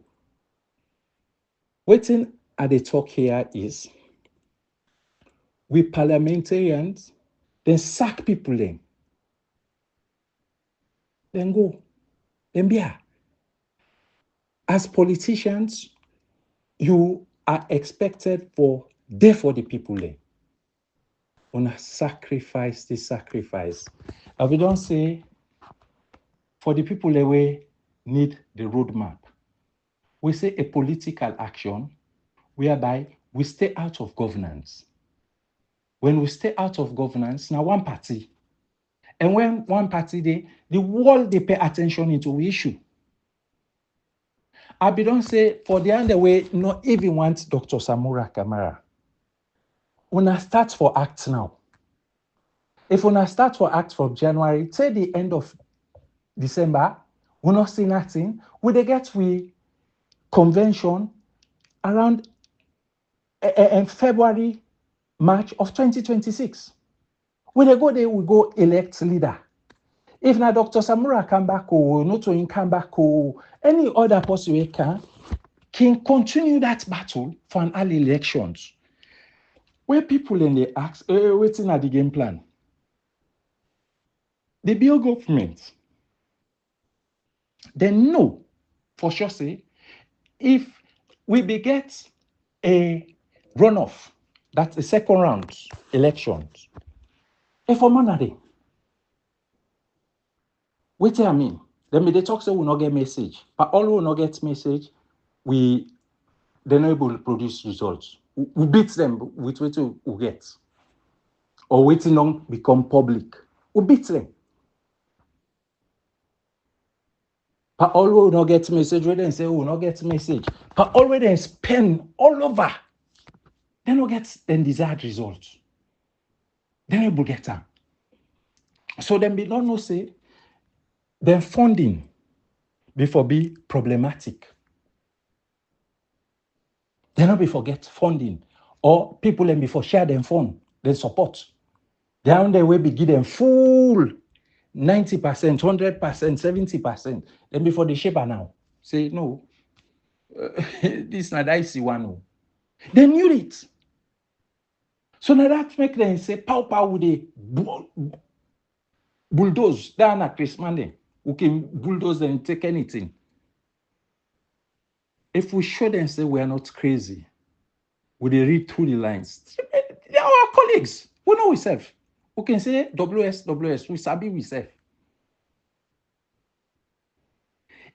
Waiting at the talk here is we parliamentarians then sack people in. Then go. Then be as politicians, you are expected for there for the people there. On a sacrifice, the sacrifice. And we don't say for the people there we need the roadmap. We say a political action whereby we stay out of governance. When we stay out of governance, now one party. And when one party the world they pay attention into issue. I don't say for the other way, not even want Dr. Samura Kamara. Una start for act now. If una start for act from January, till the end of December, we not see nothing. We they get we convention around February, March of 2026. When they go there, we go elect leader. If now Dr. Samura come back or not to come back or any other person can continue that battle for an early elections. Where people in the ask, waiting at the game plan. The bill government, they know for sure say if we beget a runoff, that's a second round elections, if a money, wait I mean, then they talk say we not get message, but all we not get message, they're not able to produce results. We beat them with what we get, or waiting on become public. We beat them. But all we not get message, we then say we not get message. But already spend all over. They don't get the desired results. They're able to get them. So then we don't know say their funding before be problematic. They not before get funding. Or people then before share them fund, then support. They on their way be give them full 90%, 100%, 70%. Then before they shape now, say no, this is not IC one. No. They knew it. So now that make them say pow with the bulldoze down at Chris Monday, who can bulldoze and take anything. If we show them say we are not crazy, we they read through the lines. They are our colleagues. We know ourselves. We can say WS, we sabi we self.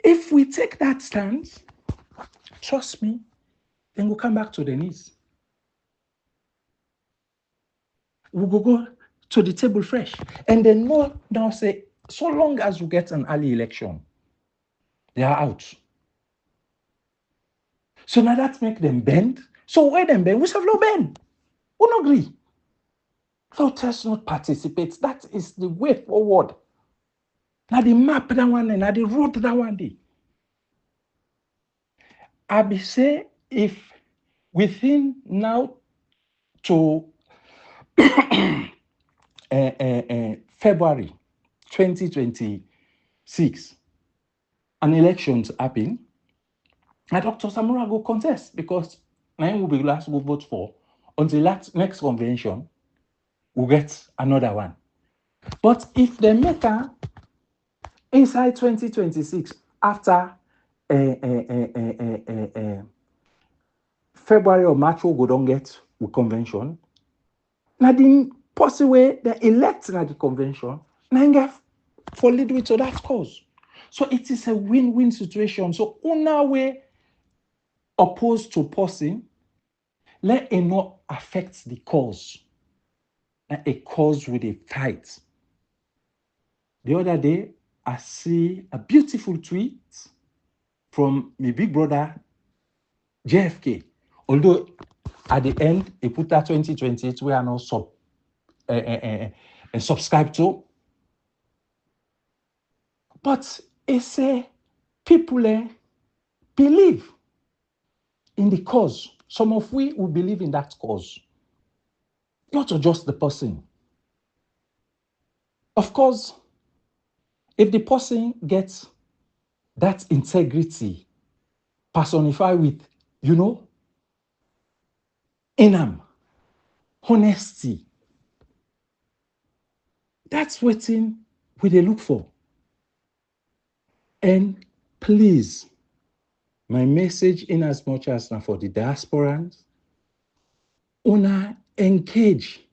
If we take that stance, trust me, then we'll come back to the knees. We'll go to the table fresh. And then now say, so long as we get an early election, they are out. So now that make them bend. So where them bend? We have no bend. We don't agree. So let's not participate. That is the way forward. Now the map that one and now the road that one day. I be say if within now to February 2026, an elections happen, and Dr. Samura go contest because now will be last will vote for until that next convention, we'll get another one. But if they make a inside 2026 after February or March, we go don't get the convention. Now the possible way they elect at the convention, now get for lead with to that cause. So it is a win-win situation. So una way opposed to person, let it not affect the cause. A cause with a fight. The other day, I see a beautiful tweet from my big brother, JFK. Although at the end, he put that 2028, we are not subscribed to. But it say people believe in the cause. Some of we will believe in that cause. Not just the person. Of course, if the person gets that integrity personified with, enam, honesty, that's what we they look for. And please, My message, in as much as now for the diasporans, una engage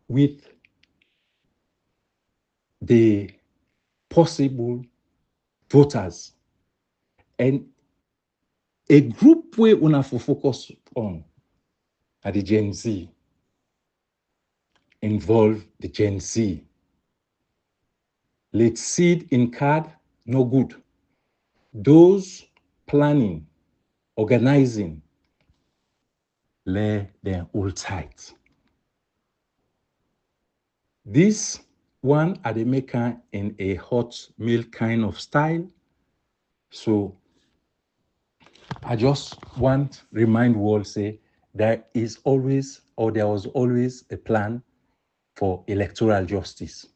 with the possible voters, and a group where una for focus on are the Gen Z. Involve the Gen Z. Let's seed in card, no good. Those planning, organizing, lay them all tight. This one are they maker in a hot milk kind of style. So I just want remind world say there is always, or there was always, a plan for electoral justice.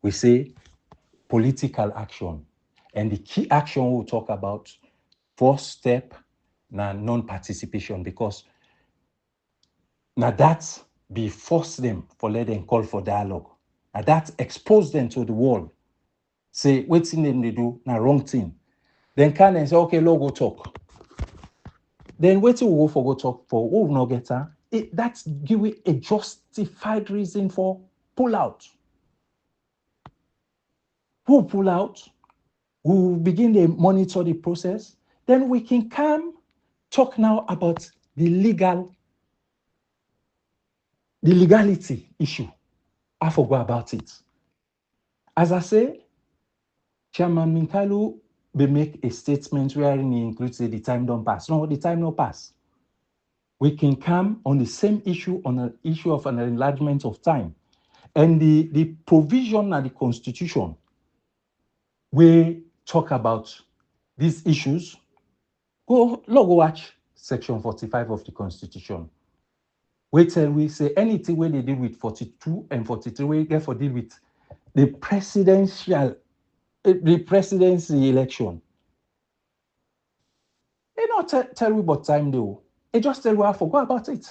We say political action, and the key action we'll talk about, first step, na non-participation, because now that be force them for let them call for dialogue. Now that expose them to the world. Say, what's in them they do, na wrong thing. Then can they say, okay, Lord, go talk. Then wait till we go for go talk for who no get her. That's give it a justified reason for pull out. Who pull out? We will begin to monitor the process. Then we can come talk now about the legality issue. I forgot about it. As I say, Chairman Minkalu will make a statement wherein he includes the time don't pass. No, the time no pass. We can come on the same issue, on an issue of an enlargement of time. And the provision of the Constitution, we talk about these issues. Go watch Section 45 of the Constitution. We tell we say anything where they deal with 42 and 43, we get for deal with the presidency election. They not tell we about time though. They just tell we I forgot about it.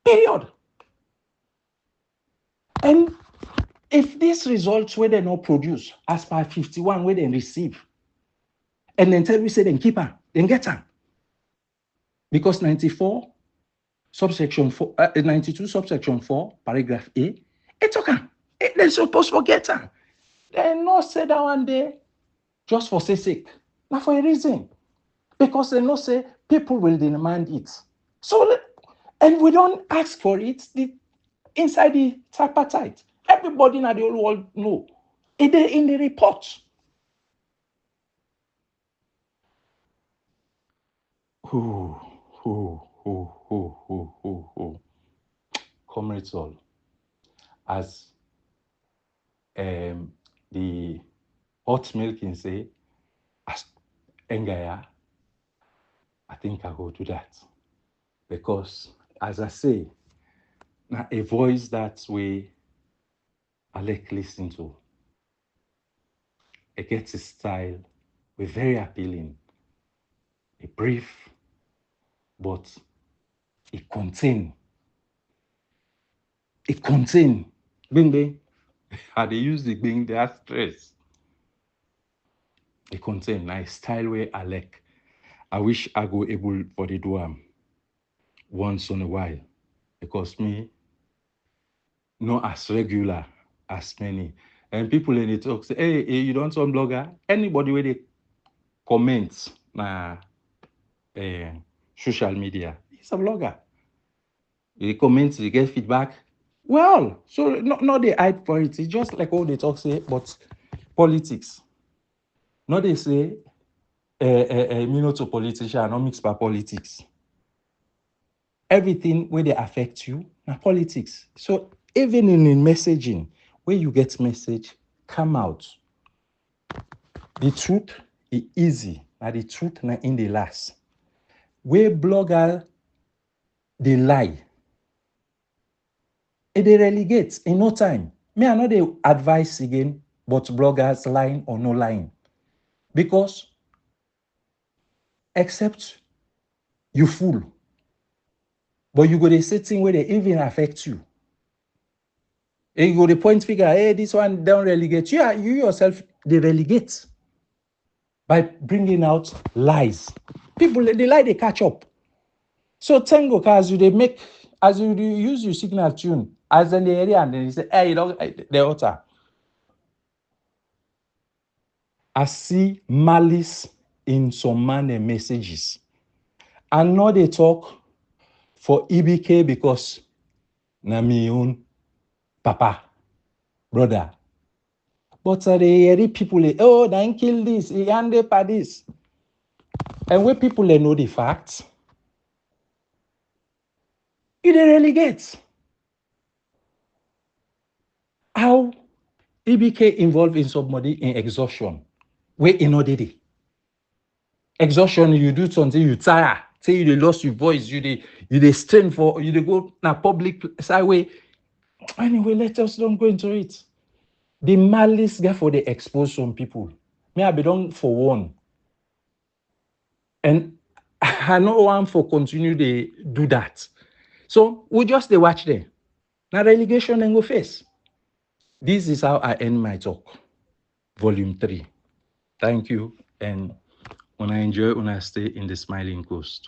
Period. And if these results where they not produce as per 51 where they receive, and then tell we say then keep her, then get her. Because 94 subsection 4, 92 subsection 4, paragraph A, it's okay. They're supposed to forget her. They not say that one day just for say sake. Not for a reason. Because they not say people will demand it. So, and we don't ask for it inside the tripartite. Everybody in the whole world know. In the report. Comrades all, as the hot milk can say, as Engaya, I think I go do that. Because, as I say, now a voice that I like listen to. It gets a style, we're very appealing. A brief, but it contain, bing, how they use the bing, they are stress. It contain nice style where I like. I wish I go able for the do once in a while, because me not as regular as many. And people in the talk say, hey, you don't some blogger? Anybody where they comment social media, he's a blogger. They comment, they get feedback. Well, so not they hide for it. It's just like all they talk say, but politics. Not they say, me to politician, not mixed by politics. Everything where they affect you, now politics. So even in messaging, where you get message, come out. The truth is easy. Now the truth now in the last. Where blogger they lie. And they relegate in no time. Me, I know they advise again, but bloggers lying or no lying. Because except you fool. But you go to setting where they even affect you. And you go to point figure, hey, this one don't relegate. You yourself, they relegate. by bringing out lies. People, they lie, they catch up. So Tango, as you use your signal tune, as in the area, and then you say, hey, you know, the altar. I see malice in some man messages. I know they talk for EBK because na me own papa, brother. But the people, oh, then kill this, he handle for this. And when people know the facts, it relegate. How EBK involved in somebody in exhaustion? Where in order did it? Exhaustion, you do something, you tire, say you lost your voice, you strain for, you go na public sideway. Anyway, let us don't go into it. The malice get for the expose some people. Me, I be done for one. And I know one for continue they do that. So we just they watch there. Now relegation and go face. This is how I end my talk. Volume 3. Thank you. And when I enjoy, when I stay in the Smiling Coast.